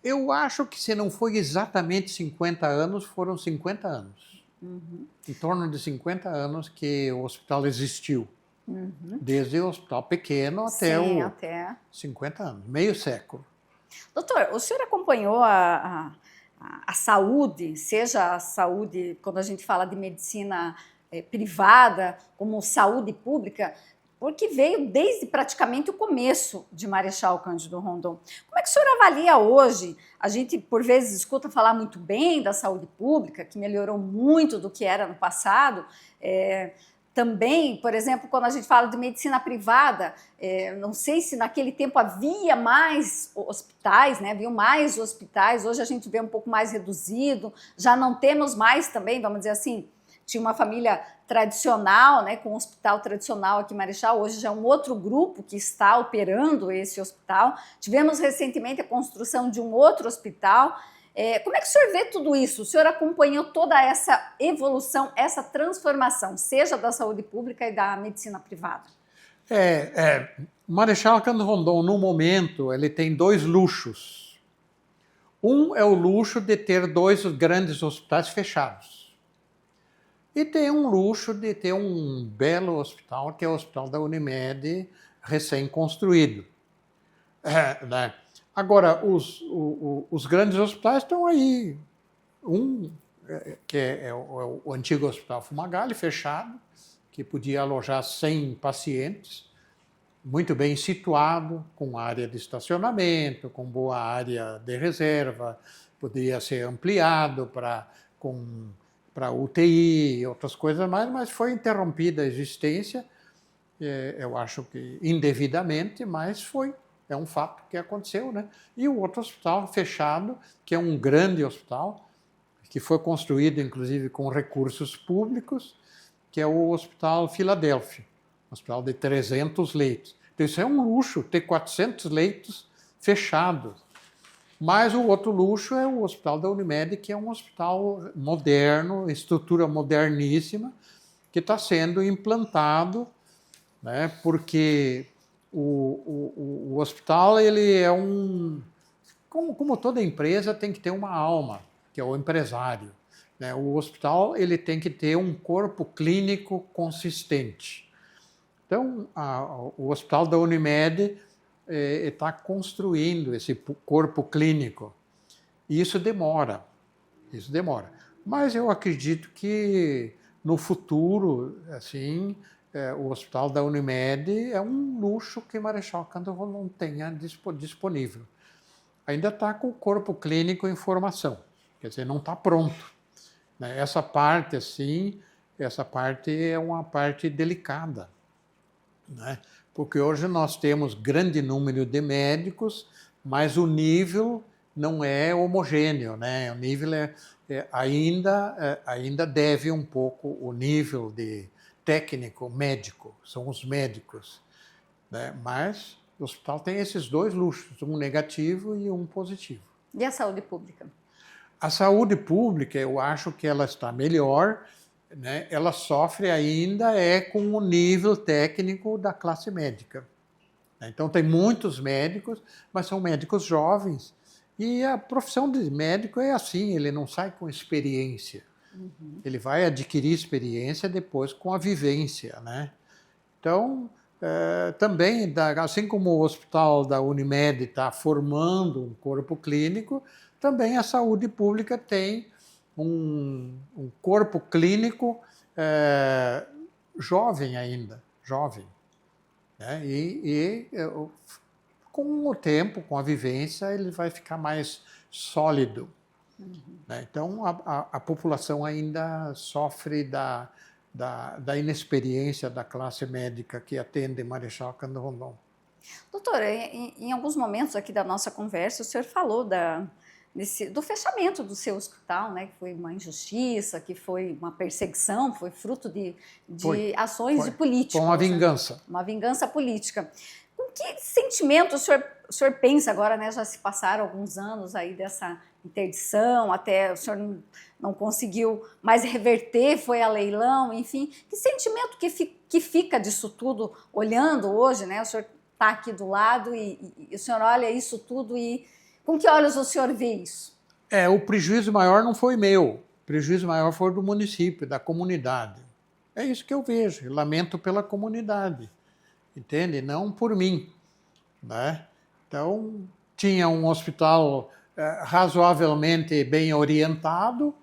Eu acho que se não foi exatamente 50 anos, foram 50 anos. Uhum. Em torno de 50 anos que o hospital existiu. Uhum. Desde o hospital pequeno até até 50 anos, meio século. Doutor, o senhor acompanhou a saúde, seja a saúde, quando a gente fala de medicina privada, como saúde pública, porque veio desde praticamente o começo de Marechal Cândido Rondon. Como é que o senhor avalia hoje? A gente, por vezes, escuta falar muito bem da saúde pública, que melhorou muito do que era no passado. Também, por exemplo, quando a gente fala de medicina privada, não sei se naquele tempo havia mais hospitais, né? Havia mais hospitais, hoje a gente vê um pouco mais reduzido, já não temos mais também, vamos dizer assim, tinha uma família tradicional, né, com um hospital tradicional aqui em Marechal, hoje já é um outro grupo que está operando esse hospital. Tivemos recentemente a construção de um outro hospital. Como é que o senhor vê tudo isso? O senhor acompanhou toda essa evolução, essa transformação, seja da saúde pública e da medicina privada? Marechal Cândido Rondon, no momento, ele tem dois luxos. Um é o luxo de ter dois grandes hospitais fechados. E tem um luxo de ter um belo hospital, que é o Hospital da Unimed, recém-construído. Né? Agora, os grandes hospitais estão aí. Que é o antigo Hospital Fumagalli, fechado, que podia alojar 100 pacientes, muito bem situado, com área de estacionamento, com boa área de reserva, poderia ser ampliado para UTI e outras coisas mais, mas foi interrompida a existência, eu acho que indevidamente, mas é um fato que aconteceu, né? E o outro hospital fechado, que é um grande hospital, que foi construído inclusive com recursos públicos, que é o Hospital Filadélfia, um hospital de 300 leitos. Então isso é um luxo, ter 400 leitos fechados. Mas o outro luxo é o Hospital da Unimed, que é um hospital moderno, estrutura moderníssima, que está sendo implantado, né, porque o hospital ele é como toda empresa tem que ter uma alma, que é o empresário. Né? O hospital ele tem que ter um corpo clínico consistente. Então, o Hospital da Unimed está construindo esse corpo clínico. E isso demora. Mas eu acredito que no futuro, assim, o Hospital da Unimed é um luxo que Marechal Cândido Rondon tenha disponível. Ainda está com o corpo clínico em formação, quer dizer, não está pronto. Né? Essa parte é uma parte delicada, né? Porque hoje nós temos grande número de médicos, mas o nível não é homogêneo, né? O nível ainda deve um pouco o nível de técnico médico, são os médicos, né? Mas o hospital tem esses dois luxos, um negativo e um positivo. E a saúde pública? A saúde pública, eu acho que ela está melhor, né? Ela sofre ainda com o nível técnico da classe médica. Então tem muitos médicos, mas são médicos jovens. E a profissão de médico é assim, ele não sai com experiência. Uhum. Ele vai adquirir experiência depois com a vivência, né? Então, também, assim como o Hospital da Unimed está formando um corpo clínico, também a saúde pública tem um corpo clínico jovem ainda, jovem. Né? Com o tempo, com a vivência, ele vai ficar mais sólido. Né? Então, a população ainda sofre da inexperiência da classe médica que atende Marechal Cândido Rondon. Doutor, em alguns momentos aqui da nossa conversa, o senhor falou do fechamento do seu hospital, né? Que foi uma injustiça, que foi uma perseguição, foi fruto de ações de políticos. Foi uma vingança. Né? Uma vingança política. Com que sentimento o senhor pensa agora, né? Já se passaram alguns anos aí dessa interdição, até o senhor não conseguiu mais reverter, foi a leilão, enfim. Que sentimento que fica disso tudo, olhando hoje, né? O senhor está aqui do lado e o senhor olha isso tudo e com que olhos o senhor vê isso? O prejuízo maior não foi meu, o prejuízo maior foi do município, da comunidade. É isso que eu vejo, eu lamento pela comunidade, entende? Não por mim, né? Então, tinha um hospital razoavelmente bem orientado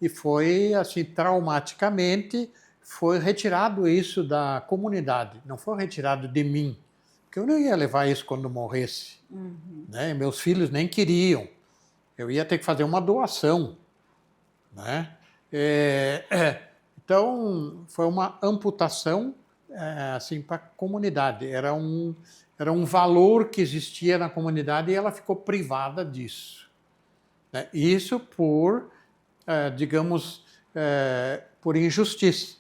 e foi, assim, traumaticamente, foi retirado isso da comunidade, não foi retirado de mim. Porque eu não ia levar isso quando morresse. Né? Meus filhos nem queriam. Eu ia ter que fazer uma doação. Né? Então, foi uma amputação assim, para a comunidade. Era um valor que existia na comunidade e ela ficou privada disso. Né? Isso por, digamos, por injustiça.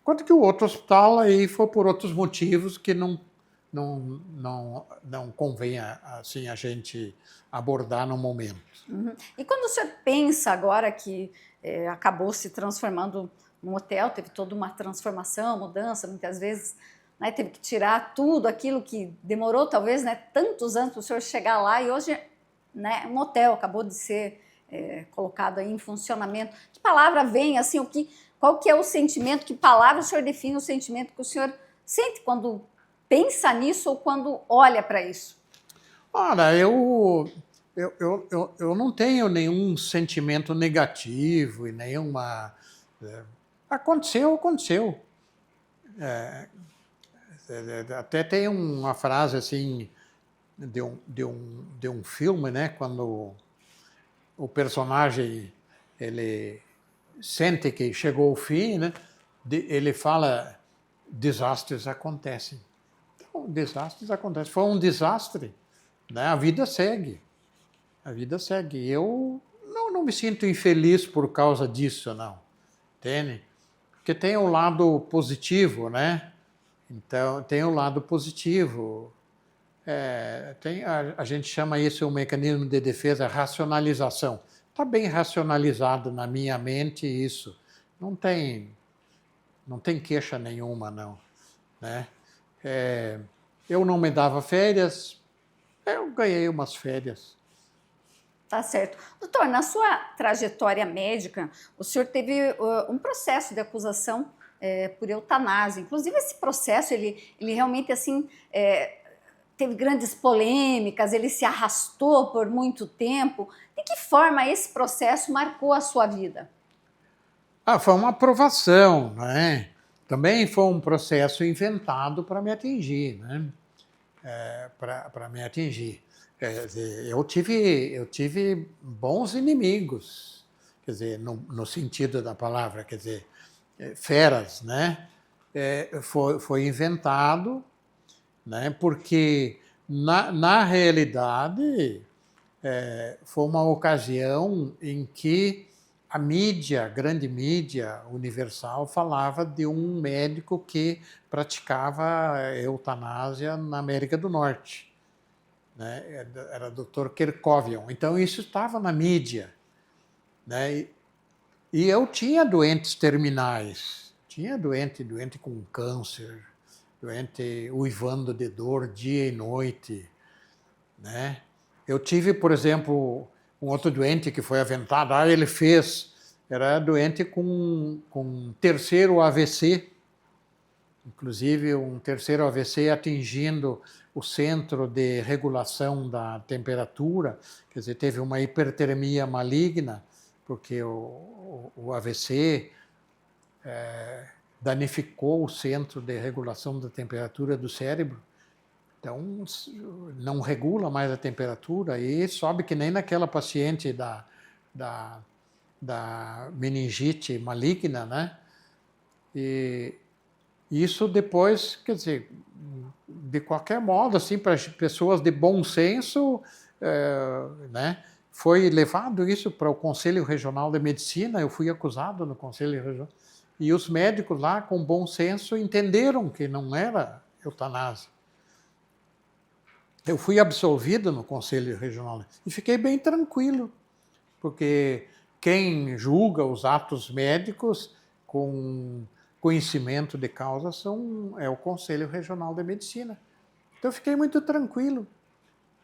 Enquanto que o outro hospital aí foi por outros motivos que não convém assim, a gente abordar no momento. E quando o senhor pensa agora que acabou se transformando num hotel, teve toda uma transformação, mudança, muitas vezes, né, teve que tirar tudo aquilo que demorou talvez, né, tantos anos para o senhor chegar lá e hoje, né, um hotel acabou de ser colocado aí em funcionamento. Que palavra vem, assim, qual que é o sentimento, que palavra o senhor define o sentimento que o senhor sente quando pensa nisso ou quando olha para isso? Olha, eu não tenho nenhum sentimento negativo e nenhuma... Aconteceu. Até tem uma frase assim de um filme, né? Quando o personagem ele sente que chegou ao fim, né? Ele fala: desastres acontecem. Desastres acontecem. Foi um desastre, né? A vida segue. A vida segue. Eu não me sinto infeliz por causa disso, não. Entende? Porque tem o lado positivo, né? Então, tem o lado positivo. A gente chama isso um mecanismo de defesa, racionalização. Está bem racionalizado na minha mente isso. Não tem queixa nenhuma, não. Né? Eu não me dava férias, eu ganhei umas férias. Tá certo. Doutor, na sua trajetória médica, o senhor teve um processo de acusação por eutanásia. Inclusive, esse processo, ele realmente, assim, teve grandes polêmicas, ele se arrastou por muito tempo. De que forma esse processo marcou a sua vida? Foi uma aprovação, né? Também foi um processo inventado para me atingir, né? Para me atingir. Eu tive bons inimigos, quer dizer, no sentido da palavra, quer dizer, feras, né? Foi inventado, né? Porque na realidade foi uma ocasião em que a grande mídia universal, falava de um médico que praticava eutanásia na América do Norte. Né? Era Dr. Kerkovian. Então, isso estava na mídia. Né? E eu tinha doentes terminais. Tinha doente com câncer, doente uivando de dor dia e noite. Né? Eu tive, por exemplo, um outro doente que foi aventado, era doente com terceiro AVC, inclusive um terceiro AVC atingindo o centro de regulação da temperatura, quer dizer, teve uma hipertermia maligna, porque o AVC danificou o centro de regulação da temperatura do cérebro. Então, não regula mais a temperatura e sobe que nem naquela paciente da meningite maligna, né? E isso depois, quer dizer, de qualquer modo, assim, para as pessoas de bom senso, né? Foi levado isso para o Conselho Regional de Medicina, eu fui acusado no Conselho Regional, e os médicos lá, com bom senso, entenderam que não era eutanásia. Eu fui absolvido no Conselho Regional e fiquei bem tranquilo, porque quem julga os atos médicos com conhecimento de causa é o Conselho Regional de Medicina. Então eu fiquei muito tranquilo.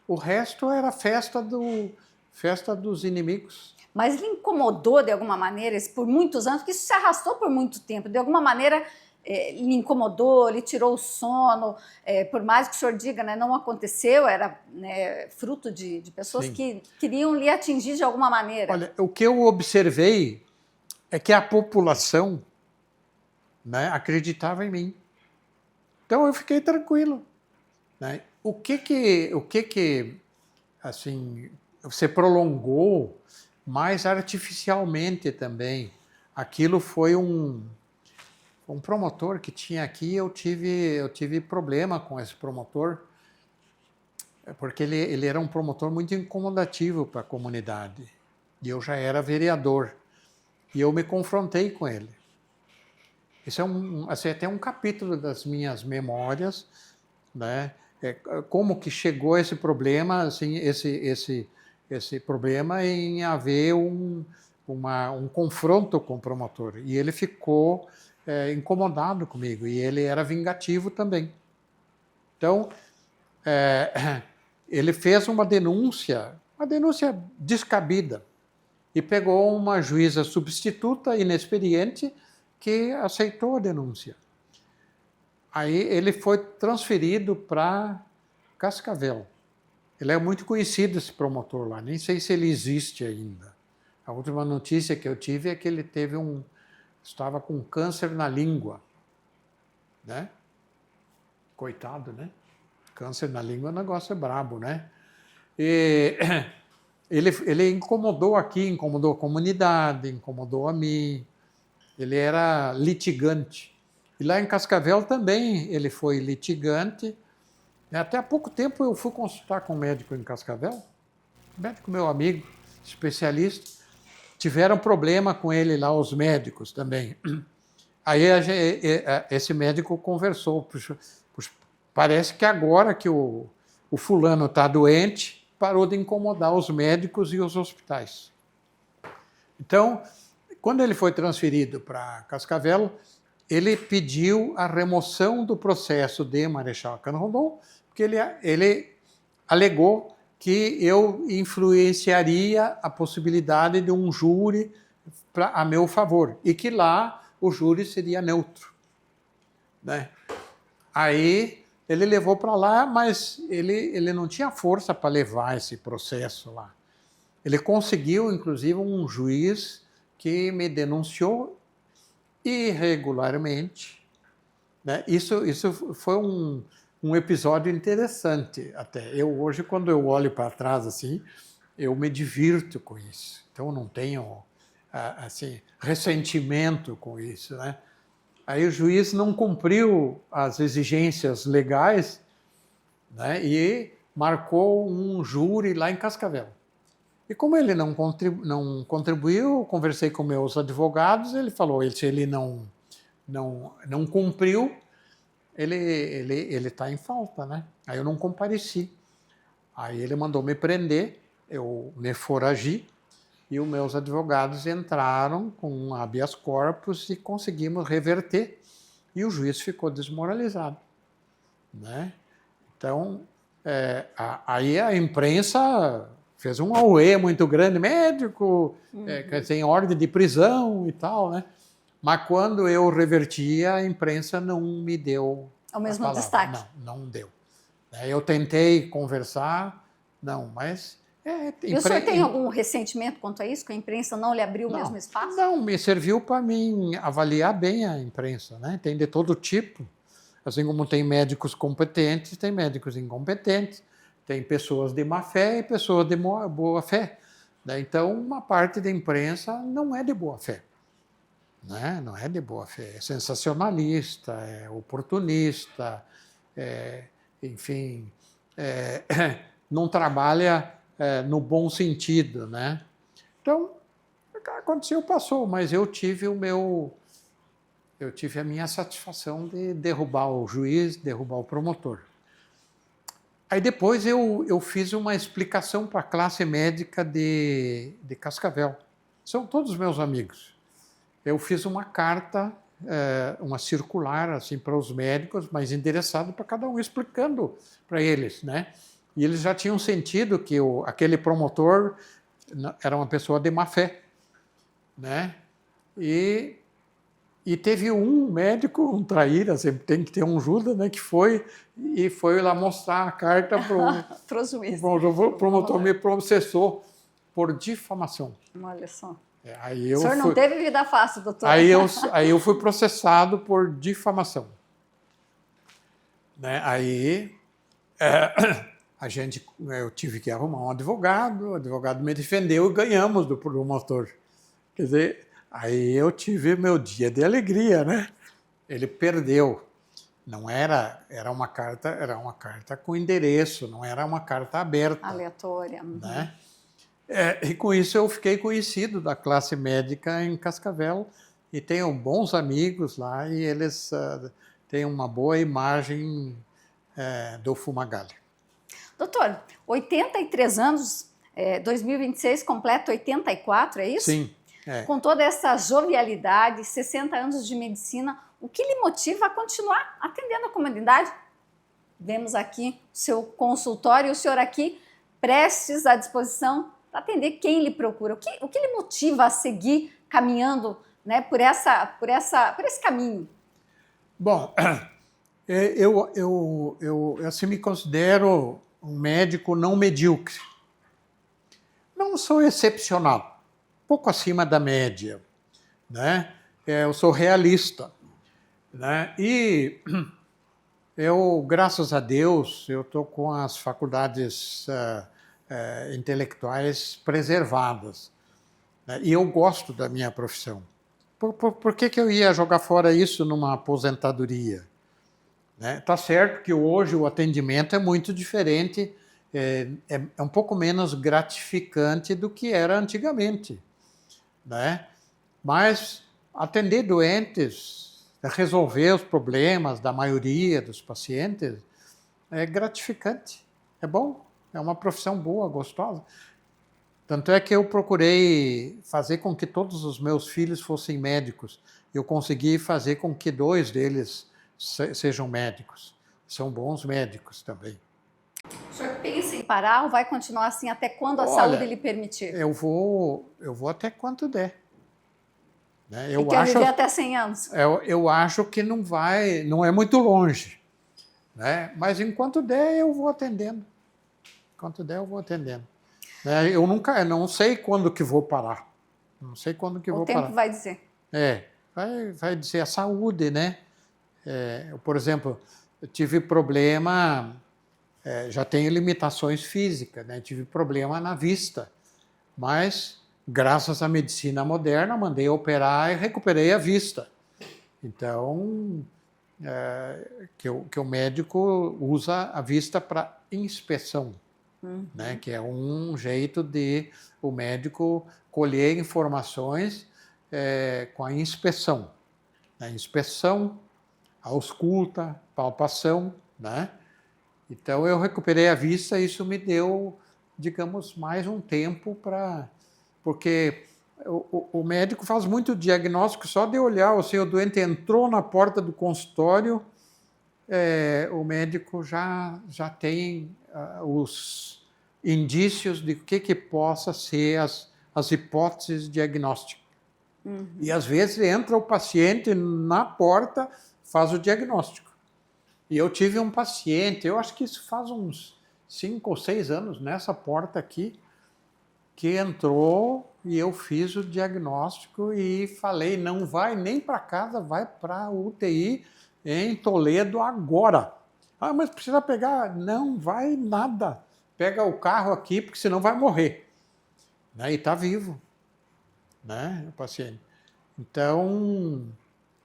O resto era festa dos inimigos. Mas lhe incomodou de alguma maneira, por muitos anos, porque isso se arrastou por muito tempo, de alguma maneira lhe incomodou, lhe tirou o sono, por mais que o senhor diga, né, não aconteceu, era, né, fruto de pessoas, sim, que queriam lhe atingir de alguma maneira. Olha, o que eu observei é que a população, né, acreditava em mim. Então eu fiquei tranquilo, né? O que assim, você prolongou mais artificialmente também. Aquilo foi um promotor que tinha aqui, eu tive problema com esse promotor, porque ele era um promotor muito incomodativo para a comunidade. E eu já era vereador. E eu me confrontei com ele. Isso é assim, até um capítulo das minhas memórias, né? Como que chegou esse problema, assim, esse problema em haver um confronto com o promotor. E ele ficou incomodado comigo, e ele era vingativo também. Então, ele fez uma denúncia descabida, e pegou uma juíza substituta, inexperiente, que aceitou a denúncia. Aí ele foi transferido para Cascavel. Ele é muito conhecido, esse promotor lá, nem sei se ele existe ainda. A última notícia que eu tive é que ele estava com câncer na língua, né? Coitado, né? Câncer na língua, o negócio é brabo, né? E ele incomodou aqui, incomodou a comunidade, incomodou a mim. Ele era litigante. E lá em Cascavel também ele foi litigante. Até há pouco tempo eu fui consultar com um médico em Cascavel, médico meu amigo, especialista. Tiveram problema com ele lá, os médicos também. Aí esse médico conversou. Parece que agora que o fulano está doente, parou de incomodar os médicos e os hospitais. Então, quando ele foi transferido para Cascavel, ele pediu a remoção do processo de Marechal Cândido Rondon, porque ele alegou que eu influenciaria a possibilidade de um júri a meu favor, e que lá o júri seria neutro, né? Aí ele levou para lá, mas ele não tinha força para levar esse processo lá. Ele conseguiu, inclusive, um juiz que me denunciou irregularmente, né? Isso foi um episódio interessante até. Eu hoje, quando eu olho para trás assim, eu me divirto com isso. Então eu não tenho assim ressentimento com isso, né? Aí o juiz não cumpriu as exigências legais, né? E marcou um júri lá em Cascavel. E como ele não contribuiu, eu conversei com meus advogados, ele falou, se ele não cumpriu, ele está em falta, né? Aí eu não compareci. Aí ele mandou me prender, eu me foragi, e os meus advogados entraram com um habeas corpus e conseguimos reverter, e o juiz ficou desmoralizado, né? Então, aí a imprensa fez um auê muito grande, médico, tem ordem de prisão e tal, né? Mas quando eu revertia, a imprensa não me deu o mesmo destaque. Não deu. Eu tentei conversar, não, mas... E o senhor tem algum ressentimento quanto a isso, que a imprensa não lhe abriu o mesmo espaço? Não, me serviu para mim avaliar bem a imprensa, né? Tem de todo tipo. Assim como tem médicos competentes, tem médicos incompetentes, tem pessoas de má fé e pessoas de boa fé. Né? Então, uma parte da imprensa não é de boa fé. Né? Não é de boa fé, é sensacionalista, é oportunista, enfim, não trabalha no bom sentido. Né? Então, aconteceu, passou, mas eu tive a minha satisfação de derrubar o juiz, derrubar o promotor. Aí depois eu fiz uma explicação para a classe médica de Cascavel. São todos meus amigos. Eu fiz uma carta, uma circular assim, para os médicos, mas endereçado para cada um, explicando para eles. Né? E eles já tinham sentido que aquele promotor era uma pessoa de má fé. Né? E teve um médico, um traíra, sempre tem que ter um Judas, né, que foi lá mostrar a carta para o juiz. O promotor me processou por difamação. Olha só. O senhor não teve vida fácil, doutor. Aí eu fui processado por difamação. Né? Aí eu tive que arrumar um advogado, o advogado me defendeu e ganhamos do promotor. Quer dizer, aí eu tive meu dia de alegria, né? Ele perdeu. Não era uma carta com endereço, não era uma carta aberta. Aleatória. Né? E com isso eu fiquei conhecido da classe médica em Cascavel e tenho bons amigos lá e eles têm uma boa imagem do Fumagalli. Doutor, 83 anos, 2026 completa 84, é isso? Sim. Com toda essa jovialidade, 60 anos de medicina, o que lhe motiva a continuar atendendo a comunidade? Vemos aqui o seu consultório, o senhor aqui prestes à disposição para atender quem lhe procura. O que lhe motiva a seguir caminhando, né, por esse caminho? Bom, eu assim me considero um médico não medíocre. Não sou excepcional, pouco acima da média, né? Eu sou realista, né? E eu, graças a Deus, eu estou com as faculdades intelectuais preservadas, né? E eu gosto da minha profissão. Por que eu ia jogar fora isso numa aposentadoria? Né? Tá certo que hoje o atendimento é muito diferente, é um pouco menos gratificante do que era antigamente. Né? Mas atender doentes, resolver os problemas da maioria dos pacientes é gratificante, é bom, é uma profissão boa, gostosa. Tanto é que eu procurei fazer com que todos os meus filhos fossem médicos. Eu consegui fazer com que 2 deles sejam médicos. São bons médicos também. O senhor pensa em parar ou vai continuar assim até quando a saúde lhe permitir? Eu vou até quanto der. Né? E quer viver até 100 anos? Eu acho que não é muito longe. Né? Mas enquanto der, eu vou atendendo. Enquanto der, eu vou atendendo. Né? Eu não sei quando que vou parar. Não sei quando que vou parar. O tempo vai dizer. Vai dizer a saúde, né? Por exemplo, eu tive problema, já tenho limitações físicas, né? Tive problema na vista, mas graças à medicina moderna, mandei operar e recuperei a vista. Então, que o médico usa a vista para inspeção, né? Que é um jeito de o médico colher informações com a inspeção. A inspeção, a ausculta, palpação, né? Então eu recuperei a vista e isso me deu, digamos, mais um tempo porque o médico faz muito diagnóstico só de olhar, o doente entrou na porta do consultório, o médico já tem os indícios de que possa ser as hipóteses diagnósticas. E às vezes entra o paciente na porta, faz o diagnóstico. E eu tive um paciente, eu acho que isso faz uns 5 ou 6 anos, nessa porta aqui, que entrou e eu fiz o diagnóstico e falei, não vai nem para casa, vai para a UTI, em Toledo agora. Ah, mas precisa pegar. Não vai nada. Pega o carro aqui, porque senão vai morrer. Né? E está vivo, né, o paciente. Então,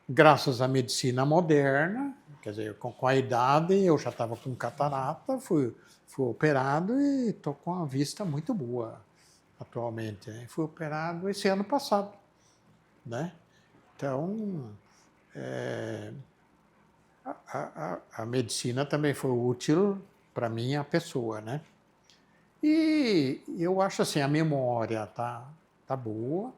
graças à medicina moderna, quer dizer, com a idade, eu já estava com catarata, fui operado e estou com a vista muito boa atualmente. Né? Fui operado esse ano passado. Né? Então, a medicina também foi útil para minha pessoa, né? E eu acho assim, a memória tá boa.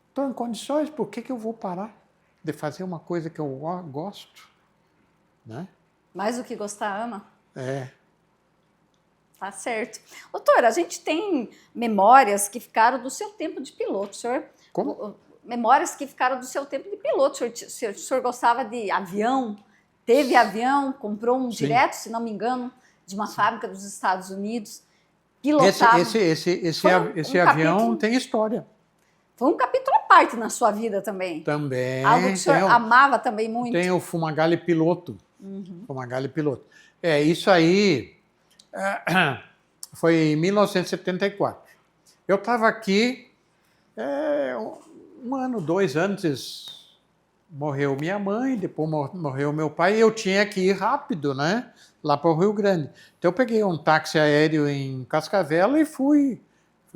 Estou em condições, por que eu vou parar de fazer uma coisa que eu gosto? Né? Mais do que gostar, ama? É. Tá certo. Doutor, a gente tem memórias que ficaram do seu tempo de piloto, senhor? Como? Memórias que ficaram do seu tempo de piloto. O senhor gostava de avião? Teve avião? Comprou um direto, se não me engano, de uma fábrica dos Estados Unidos? Pilotava. Esse avião tem história. Foi um capítulo à parte na sua vida também. Também. Algo que o senhor amava também muito. Tem o Fumagalli Piloto. Fumagalli Piloto. Isso aí foi em 1974. Eu estava aqui, 1 ano, 2 antes, morreu minha mãe, depois morreu meu pai, e eu tinha que ir rápido, né? Lá para o Rio Grande. Então eu peguei um táxi aéreo em Cascavel e fui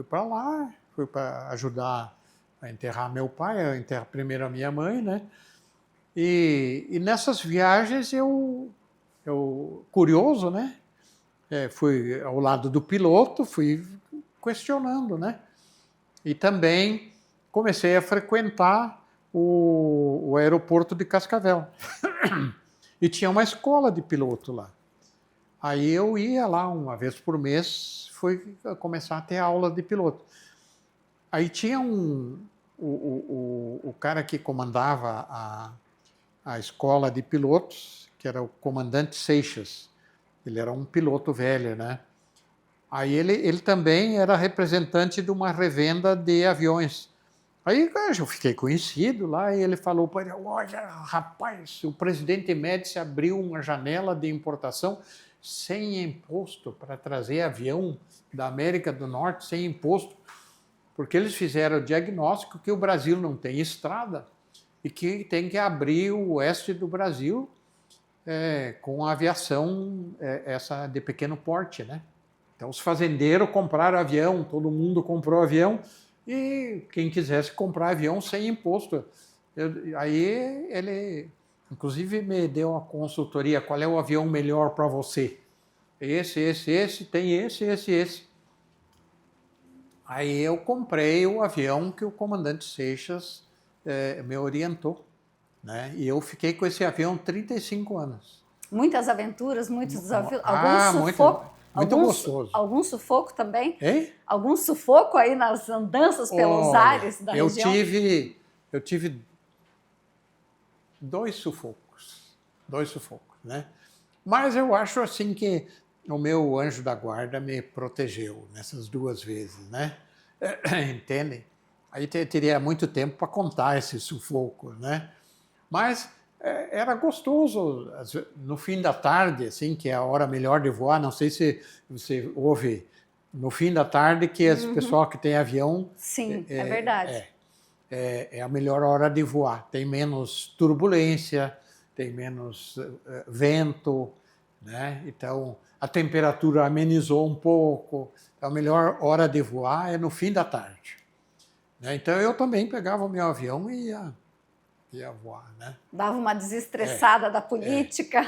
para lá, fui para ajudar a enterrar meu pai, a enterrar primeiro a minha mãe, né? E nessas viagens eu curioso, né? Fui ao lado do piloto, fui questionando, né? E também comecei a frequentar o aeroporto de Cascavel. E tinha uma escola de piloto lá. Aí eu ia lá uma vez por mês, fui começar a ter aula de piloto. Aí tinha o cara que comandava a escola de pilotos, que era o comandante Seixas. Ele era um piloto velho, né? Aí ele também era representante de uma revenda de aviões. Aí eu fiquei conhecido lá e ele falou para ele, olha, rapaz, o presidente Médici abriu uma janela de importação sem imposto para trazer avião da América do Norte sem imposto, porque eles fizeram o diagnóstico que o Brasil não tem estrada e que tem que abrir o oeste do Brasil com a aviação essa de pequeno porte, né? Então os fazendeiros compraram avião, todo mundo comprou avião, e quem quisesse comprar avião sem imposto. Aí ele, inclusive, me deu uma consultoria, qual é o avião melhor para você? Esse, tem esse. Aí eu comprei o avião que o comandante Seixas me orientou, né? E eu fiquei com esse avião 35 anos. Muitas aventuras, muitos desafios, algum sufoco. Muito gostoso. Algum sufoco também? Hein? Algum sufoco aí nas andanças pelos ares da região? Eu tive 2 sufocos, né? Mas eu acho assim que o meu anjo da guarda me protegeu nessas 2 vezes, né? Entendem? Aí teria muito tempo para contar esses sufocos, né? Mas era gostoso, no fim da tarde, assim, que é a hora melhor de voar, não sei se você ouve, no fim da tarde que esse pessoal que tem avião... Sim, é verdade. É a melhor hora de voar, tem menos turbulência, tem menos vento, né? Então a temperatura amenizou um pouco, a melhor hora de voar é no fim da tarde. Né? Então eu também pegava o meu avião e ia voar, né? Dava uma desestressada da política,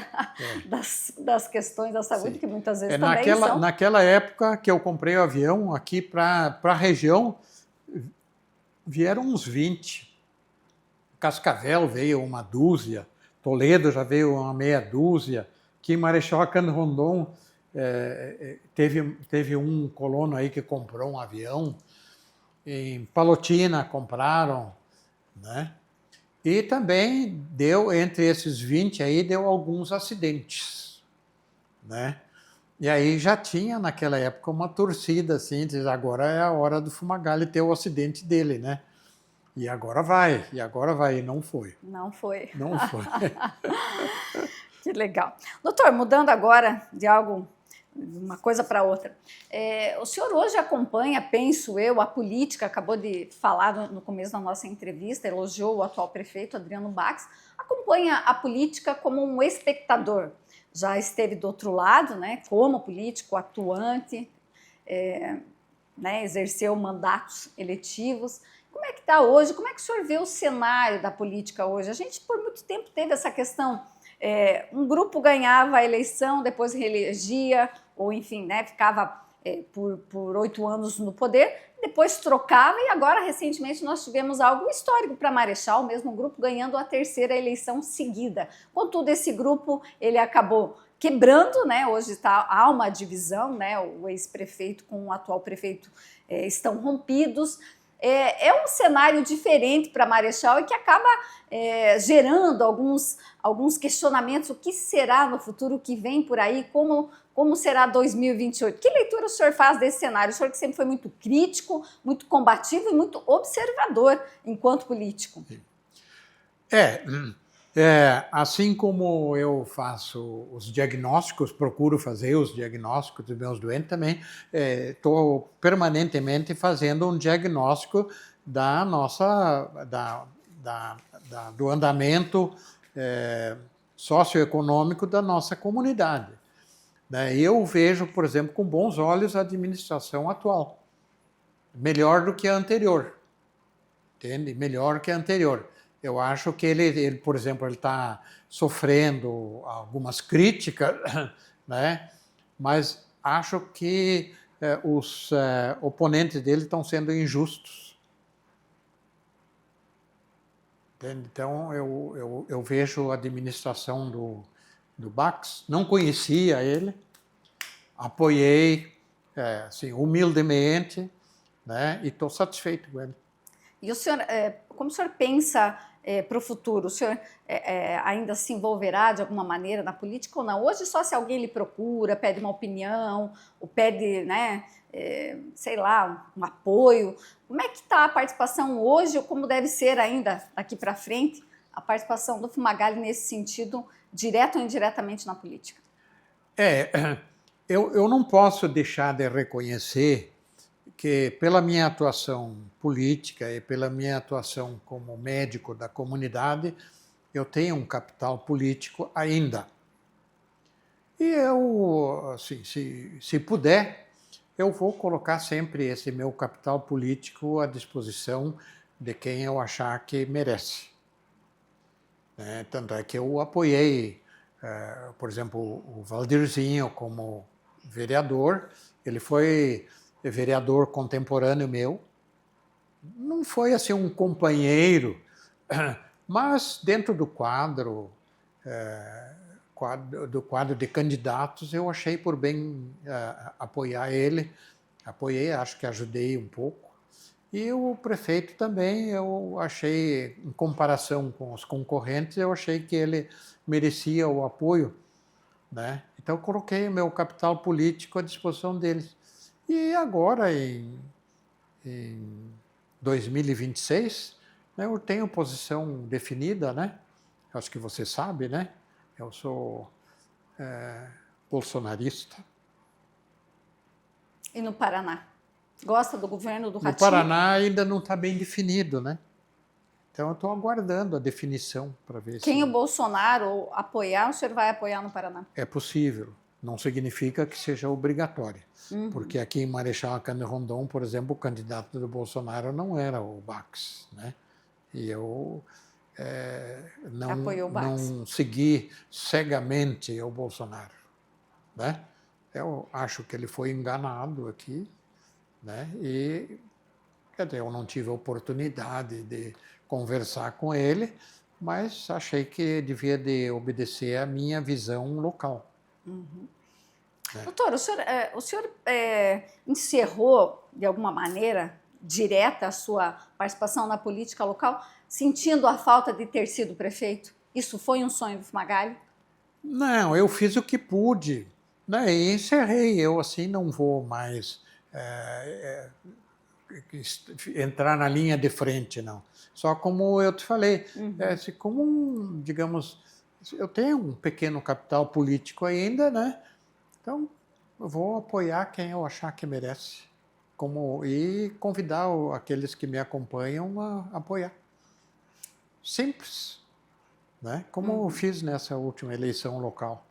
das questões da saúde, Sim. que muitas vezes também são. Naquela época que eu comprei o avião, aqui para a região, vieram uns 20. Cascavel veio uma dúzia, Toledo já veio uma meia dúzia, aqui em Marechal Cândido Rondon teve um colono aí que comprou um avião, em Palotina compraram, né? E também deu, entre esses 20 aí, deu alguns acidentes, né? E aí já tinha, naquela época, uma torcida, assim, diz, agora é a hora do Fumagalli ter o acidente dele, né? e agora vai, e não foi. Não foi. Não foi. Que legal. Doutor, mudando agora de uma coisa para outra. O senhor hoje acompanha, penso eu, a política, acabou de falar no começo da nossa entrevista, elogiou o atual prefeito, Adriano Bax, acompanha a política como um espectador. Já esteve do outro lado, né, como político atuante, né, exerceu mandatos eletivos. Como é que está hoje? Como é que o senhor vê o cenário da política hoje? A gente, por muito tempo, teve essa questão, um grupo ganhava a eleição, depois reelegia, ou enfim, né, ficava por 8 anos no poder, depois trocava, e agora, recentemente, nós tivemos algo histórico para Marechal, o mesmo grupo ganhando a 3ª eleição seguida. Contudo, esse grupo ele acabou quebrando, né? Hoje há uma divisão, né? O ex-prefeito com o atual prefeito estão rompidos. É um cenário diferente para Marechal e que acaba gerando alguns questionamentos. O que será no futuro, o que vem por aí, como será 2028? Que leitura o senhor faz desse cenário? O senhor que sempre foi muito crítico, muito combativo e muito observador enquanto político. Assim como eu faço os diagnósticos, procuro fazer os diagnósticos dos meus doentes, também estou permanentemente fazendo um diagnóstico do andamento socioeconômico da nossa comunidade. Eu vejo, por exemplo, com bons olhos a administração atual, melhor do que a anterior, entende? Melhor que a anterior. Eu acho que ele, por exemplo, ele está sofrendo algumas críticas, né? Mas acho que os oponentes dele estão sendo injustos. Entende? Então, eu vejo a administração do Bax, não conhecia ele, apoiei assim, humildemente, né? E estou satisfeito com ele. E o senhor, como o senhor pensa para o futuro? O senhor ainda se envolverá de alguma maneira na política ou não? Hoje só se alguém lhe procura, pede uma opinião, ou pede, né, sei lá, um apoio. Como é que está a participação hoje, ou como deve ser ainda daqui para frente a participação do Fumagalli nesse sentido, direto ou indiretamente na política? Eu não posso deixar de reconhecer que, pela minha atuação política e pela minha atuação como médico da comunidade, eu tenho um capital político ainda. E eu, assim, se puder, eu vou colocar sempre esse meu capital político à disposição de quem eu achar que merece. Tanto é que eu apoiei, por exemplo, o Valdirzinho como vereador. Ele foi vereador contemporâneo meu. Não foi assim um companheiro, mas dentro do quadro de candidatos, eu achei por bem apoiar ele. Apoiei, acho que ajudei um pouco. E o prefeito também, eu achei, em comparação com os concorrentes, eu achei que ele merecia o apoio, né? Então eu coloquei o meu capital político à disposição deles. E agora, em 2026, né, eu tenho posição definida, né? Acho que você sabe, né? Eu sou bolsonarista. E no Paraná? Gosta do governo do Ratinho? No Paraná ainda não está bem definido, né? Então eu estou aguardando a definição para ver Quem o Bolsonaro apoiar, o senhor vai apoiar no Paraná? É possível. Não significa que seja obrigatório. Uhum. Porque aqui em Marechal Cândido-Rondon, por exemplo, o candidato do Bolsonaro não era o Bax, né? E eu não segui cegamente o Bolsonaro, né? Eu acho que ele foi enganado aqui, né? E quer dizer, eu não tive a oportunidade de conversar com ele, mas achei que devia de obedecer à minha visão local. Uhum. Doutor, o senhor encerrou, de alguma maneira, direta a sua participação na política local, sentindo a falta de ter sido prefeito? Isso foi um sonho do Fumagalli? Não, eu fiz o que pude, né? E encerrei. Eu assim não vou mais entrar na linha de frente, não. Só como eu te falei, como, digamos, eu tenho um pequeno capital político ainda, né? Então, eu vou apoiar quem eu achar que merece. E convidar aqueles que me acompanham a apoiar. Simples, né? Como eu fiz nessa última eleição local.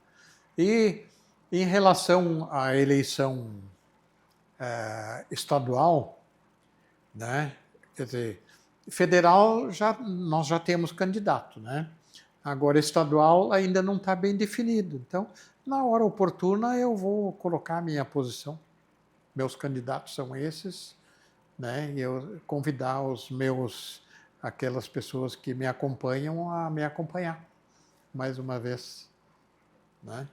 E em relação à eleição estadual, né? Quer dizer, federal nós já temos candidato, né? Agora estadual ainda não está bem definido. Então, na hora oportuna eu vou colocar a minha posição. Meus candidatos são esses, né? E eu convidar aquelas pessoas que me acompanham a me acompanhar mais uma vez, né?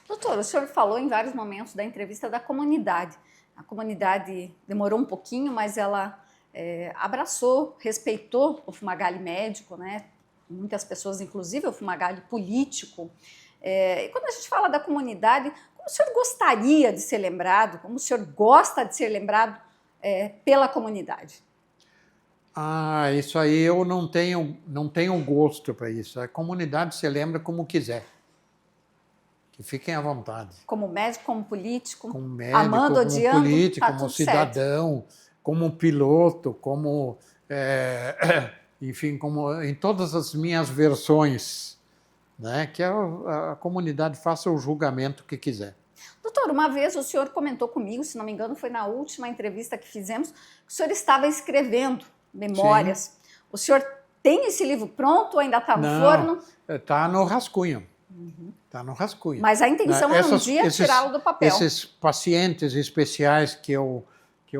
Doutor, o senhor falou em vários momentos da entrevista da comunidade. A comunidade demorou um pouquinho, mas ela abraçou, respeitou o Fumagalli médico, né? Muitas pessoas, inclusive o Fumagalli político. E quando a gente fala da comunidade, como o senhor gostaria de ser lembrado, como o senhor gosta de ser lembrado pela comunidade? Isso aí eu não tenho gosto para isso. A comunidade se lembra como quiser. Que fiquem à vontade. Como médico, como político, como médico, amando, como odiando, político, tá como tudo cidadão, como piloto, como enfim, como em todas as minhas versões, né? Que a comunidade faça o julgamento que quiser. Doutor, uma vez o senhor comentou comigo, se não me engano, foi na última entrevista que fizemos, que o senhor estava escrevendo memórias. Sim. O senhor tem esse livro pronto ou ainda está no forno? Está no rascunho. Está no rascunho. Mas a intenção é um dia tirá-lo do papel. Esses pacientes especiais que eu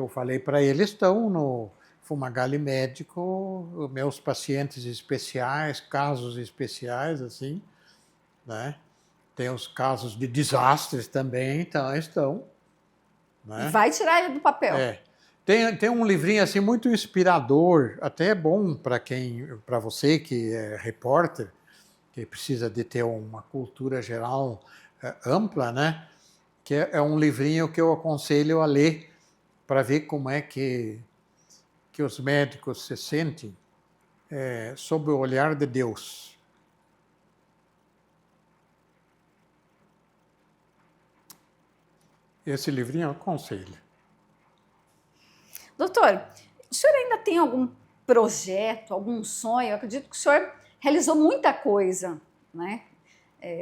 falei para eles estão no Fumagalli médico, meus pacientes especiais, casos especiais, assim, né? Tem os casos de desastres também, então estão. Né? E vai tirar ele do papel. Tem um livrinho assim muito inspirador, até bom para você que é repórter, que precisa de ter uma cultura geral ampla, né? Que é um livrinho que eu aconselho a ler para ver como é que os médicos se sentem sob o olhar de Deus. Esse livrinho eu aconselho. Doutor, o senhor ainda tem algum projeto, algum sonho? Eu acredito que o senhor realizou muita coisa, né?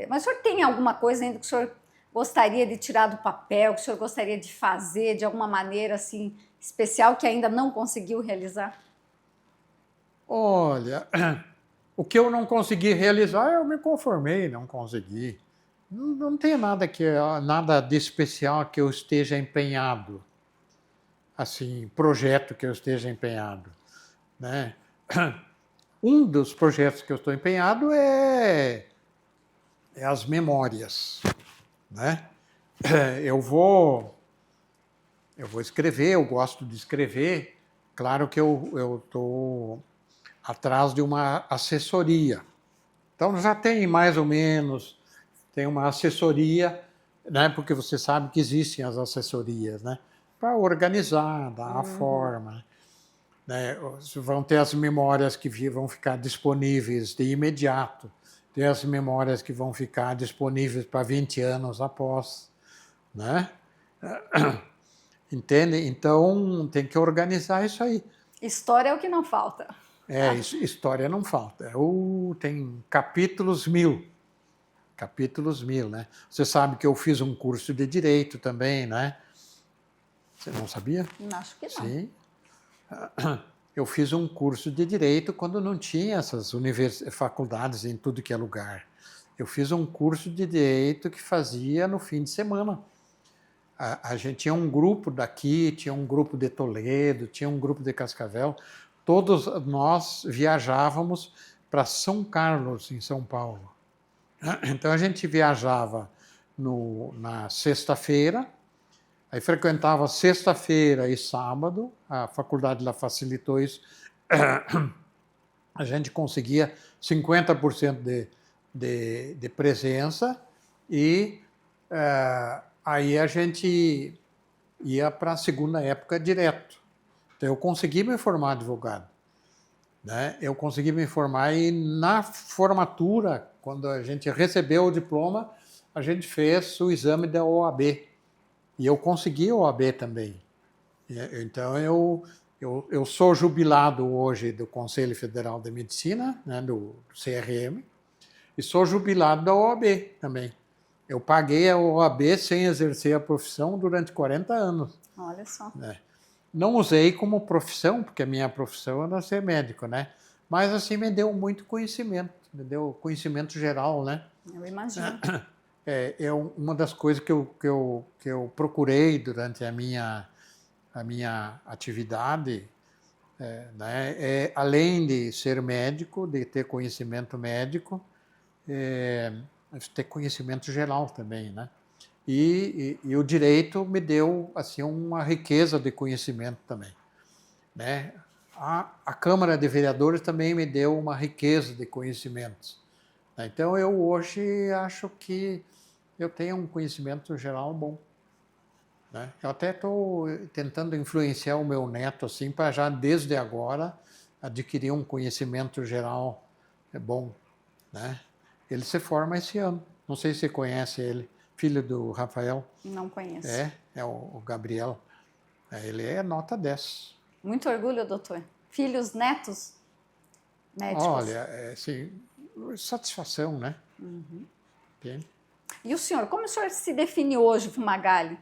Mas o senhor tem alguma coisa ainda que o senhor gostaria de tirar do papel, que o senhor gostaria de fazer de alguma maneira assim especial que ainda não conseguiu realizar? Olha, o que eu não consegui realizar, eu me conformei, não consegui. Não tem nada de especial que eu esteja empenhado, assim, projeto que eu esteja empenhado, né? Um dos projetos que eu estou empenhado é as memórias, né? Eu vou escrever, eu gosto de escrever. Claro que eu estou atrás de uma assessoria. Então já tem mais ou menos, tem uma assessoria, né? Porque você sabe que existem as assessorias, né? Para organizar, dar a forma. Né? Vão ter as memórias que vão ficar disponíveis de imediato. Tem as memórias que vão ficar disponíveis para 20 anos após, né? Entende? Então, tem que organizar isso aí. História é o que não falta. História não falta. Tem capítulos 1000. Capítulos 1000, né? Você sabe que eu fiz um curso de Direito também, né? Você não sabia? Acho que não. Sim. Eu fiz um curso de Direito quando não tinha essas faculdades em tudo que é lugar. Eu fiz um curso de Direito que fazia no fim de semana. A gente tinha um grupo daqui, tinha um grupo de Toledo, tinha um grupo de Cascavel. Todos nós viajávamos para São Carlos, em São Paulo. Então a gente viajava na sexta-feira, aí frequentava sexta-feira e sábado, a faculdade lá facilitou isso, a gente conseguia 50% de presença e aí a gente ia para a segunda época direto. Então, eu consegui me formar advogado, né? Eu consegui me formar e na formatura, quando a gente recebeu o diploma, a gente fez o exame da OAB. E eu consegui a OAB também. Então, eu sou jubilado hoje do Conselho Federal de Medicina, né, do CRM, e sou jubilado da OAB também. Eu paguei a OAB sem exercer a profissão durante 40 anos. Olha só. Né? Não usei como profissão, porque a minha profissão era ser médico, né? Mas assim me deu muito conhecimento, me deu conhecimento geral, né? Eu imagino. É uma das coisas que eu procurei durante a minha atividade, né? Além de ser médico, de ter conhecimento médico, ter conhecimento geral também, né? E o direito me deu assim uma riqueza de conhecimento também, né? A Câmara de Vereadores também me deu uma riqueza de conhecimentos. Então eu hoje acho que eu tenho um conhecimento geral bom, né? Eu até estou tentando influenciar o meu neto assim para já desde agora adquirir um conhecimento geral bom, né? Ele se forma esse ano. Não sei se você conhece ele, filho do Rafael. Não conheço. É o Gabriel. Ele é nota 10. Muito orgulho, doutor. Filhos, netos, médicos. Olha, assim, satisfação, né? Uhum. Entende? E o senhor, como o senhor se define hoje, Fumagalli?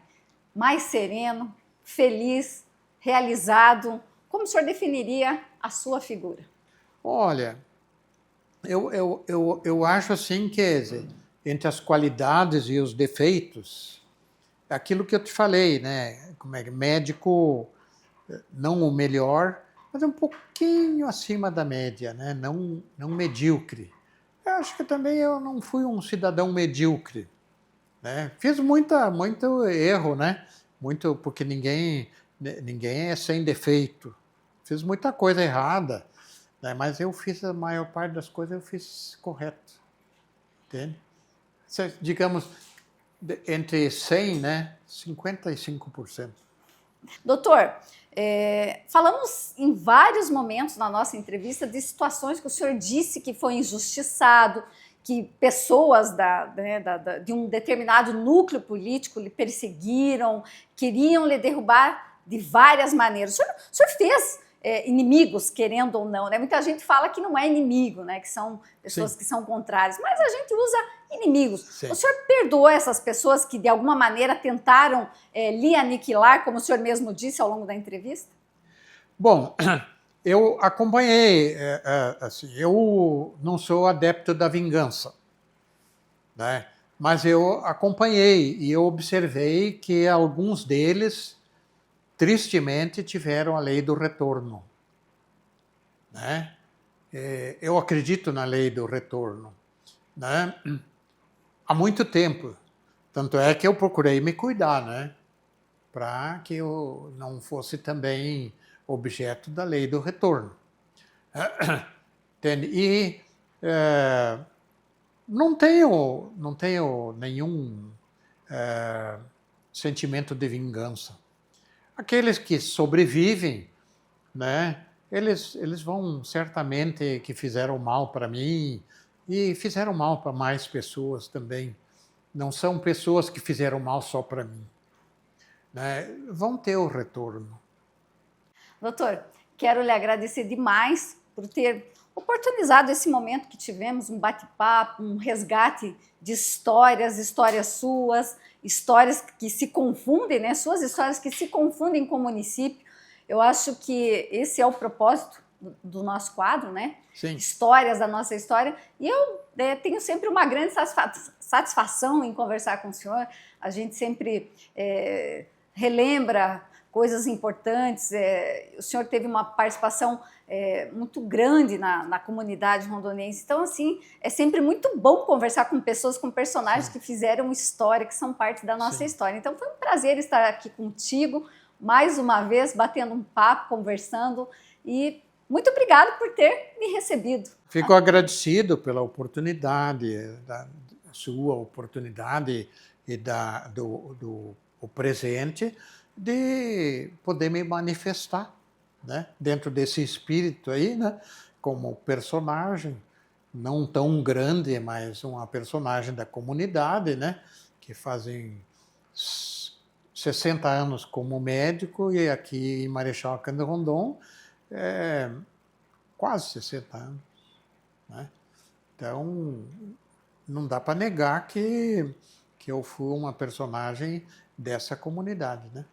Mais sereno, feliz, realizado? Como o senhor definiria a sua figura? Olha, eu acho assim que entre as qualidades e os defeitos, é aquilo que eu te falei, né? Como é que médico, não o melhor, mas um pouquinho acima da média, né? Não medíocre. Eu acho que também eu não fui um cidadão medíocre, né? Fiz muito erro, né? Muito porque ninguém é sem defeito. Fiz muita coisa errada, né? Mas eu fiz a maior parte das coisas eu fiz correto, entende? Digamos entre 100, né? 55%. Doutor, falamos em vários momentos na nossa entrevista de situações que o senhor disse que foi injustiçado, que pessoas de um determinado núcleo político lhe perseguiram, queriam lhe derrubar de várias maneiras. O senhor fez inimigos, querendo ou não, né? Muita gente fala que não é inimigo, né? Que são pessoas Sim. que são contrárias, mas a gente usa inimigos. Sim. O senhor perdoou essas pessoas que de alguma maneira tentaram lhe aniquilar, como o senhor mesmo disse ao longo da entrevista? Bom, eu acompanhei, assim, eu não sou adepto da vingança, né? Mas eu acompanhei e eu observei que alguns deles, tristemente, tiveram a lei do retorno, né? Eu acredito na lei do retorno, né? Há muito tempo. Tanto é que eu procurei me cuidar, né? Para que eu não fosse também objeto da lei do retorno. Entende? E não tenho nenhum sentimento de vingança. Aqueles que sobrevivem, né? Eles vão certamente que fizeram mal para mim e fizeram mal para mais pessoas também. Não são pessoas que fizeram mal só para mim, né? Vão ter o retorno. Doutor, quero lhe agradecer demais por ter oportunizado esse momento que tivemos, um bate-papo, um resgate de histórias suas, histórias que se confundem, né? Suas histórias que se confundem com o município. Eu acho que esse é o propósito do nosso quadro, né? Sim. Histórias da nossa história. E eu tenho sempre uma grande satisfação em conversar com o senhor. A gente sempre relembra coisas importantes. O senhor teve uma participação muito grande na comunidade rondoniense. Então, assim, é sempre muito bom conversar com pessoas, com personagens Sim. que fizeram história, que são parte da nossa Sim. história. Então, foi um prazer estar aqui contigo, mais uma vez, batendo um papo, conversando. E muito obrigado por ter me recebido. Fico agradecido pela oportunidade, da sua oportunidade e do presente de poder me manifestar, né? Dentro desse espírito aí, né? Como personagem, não tão grande, mas uma personagem da comunidade, né? Que fazem 60 anos como médico e aqui em Marechal Cândido Rondon quase 60 anos, né? Então, não dá para negar que eu fui uma personagem dessa comunidade, né?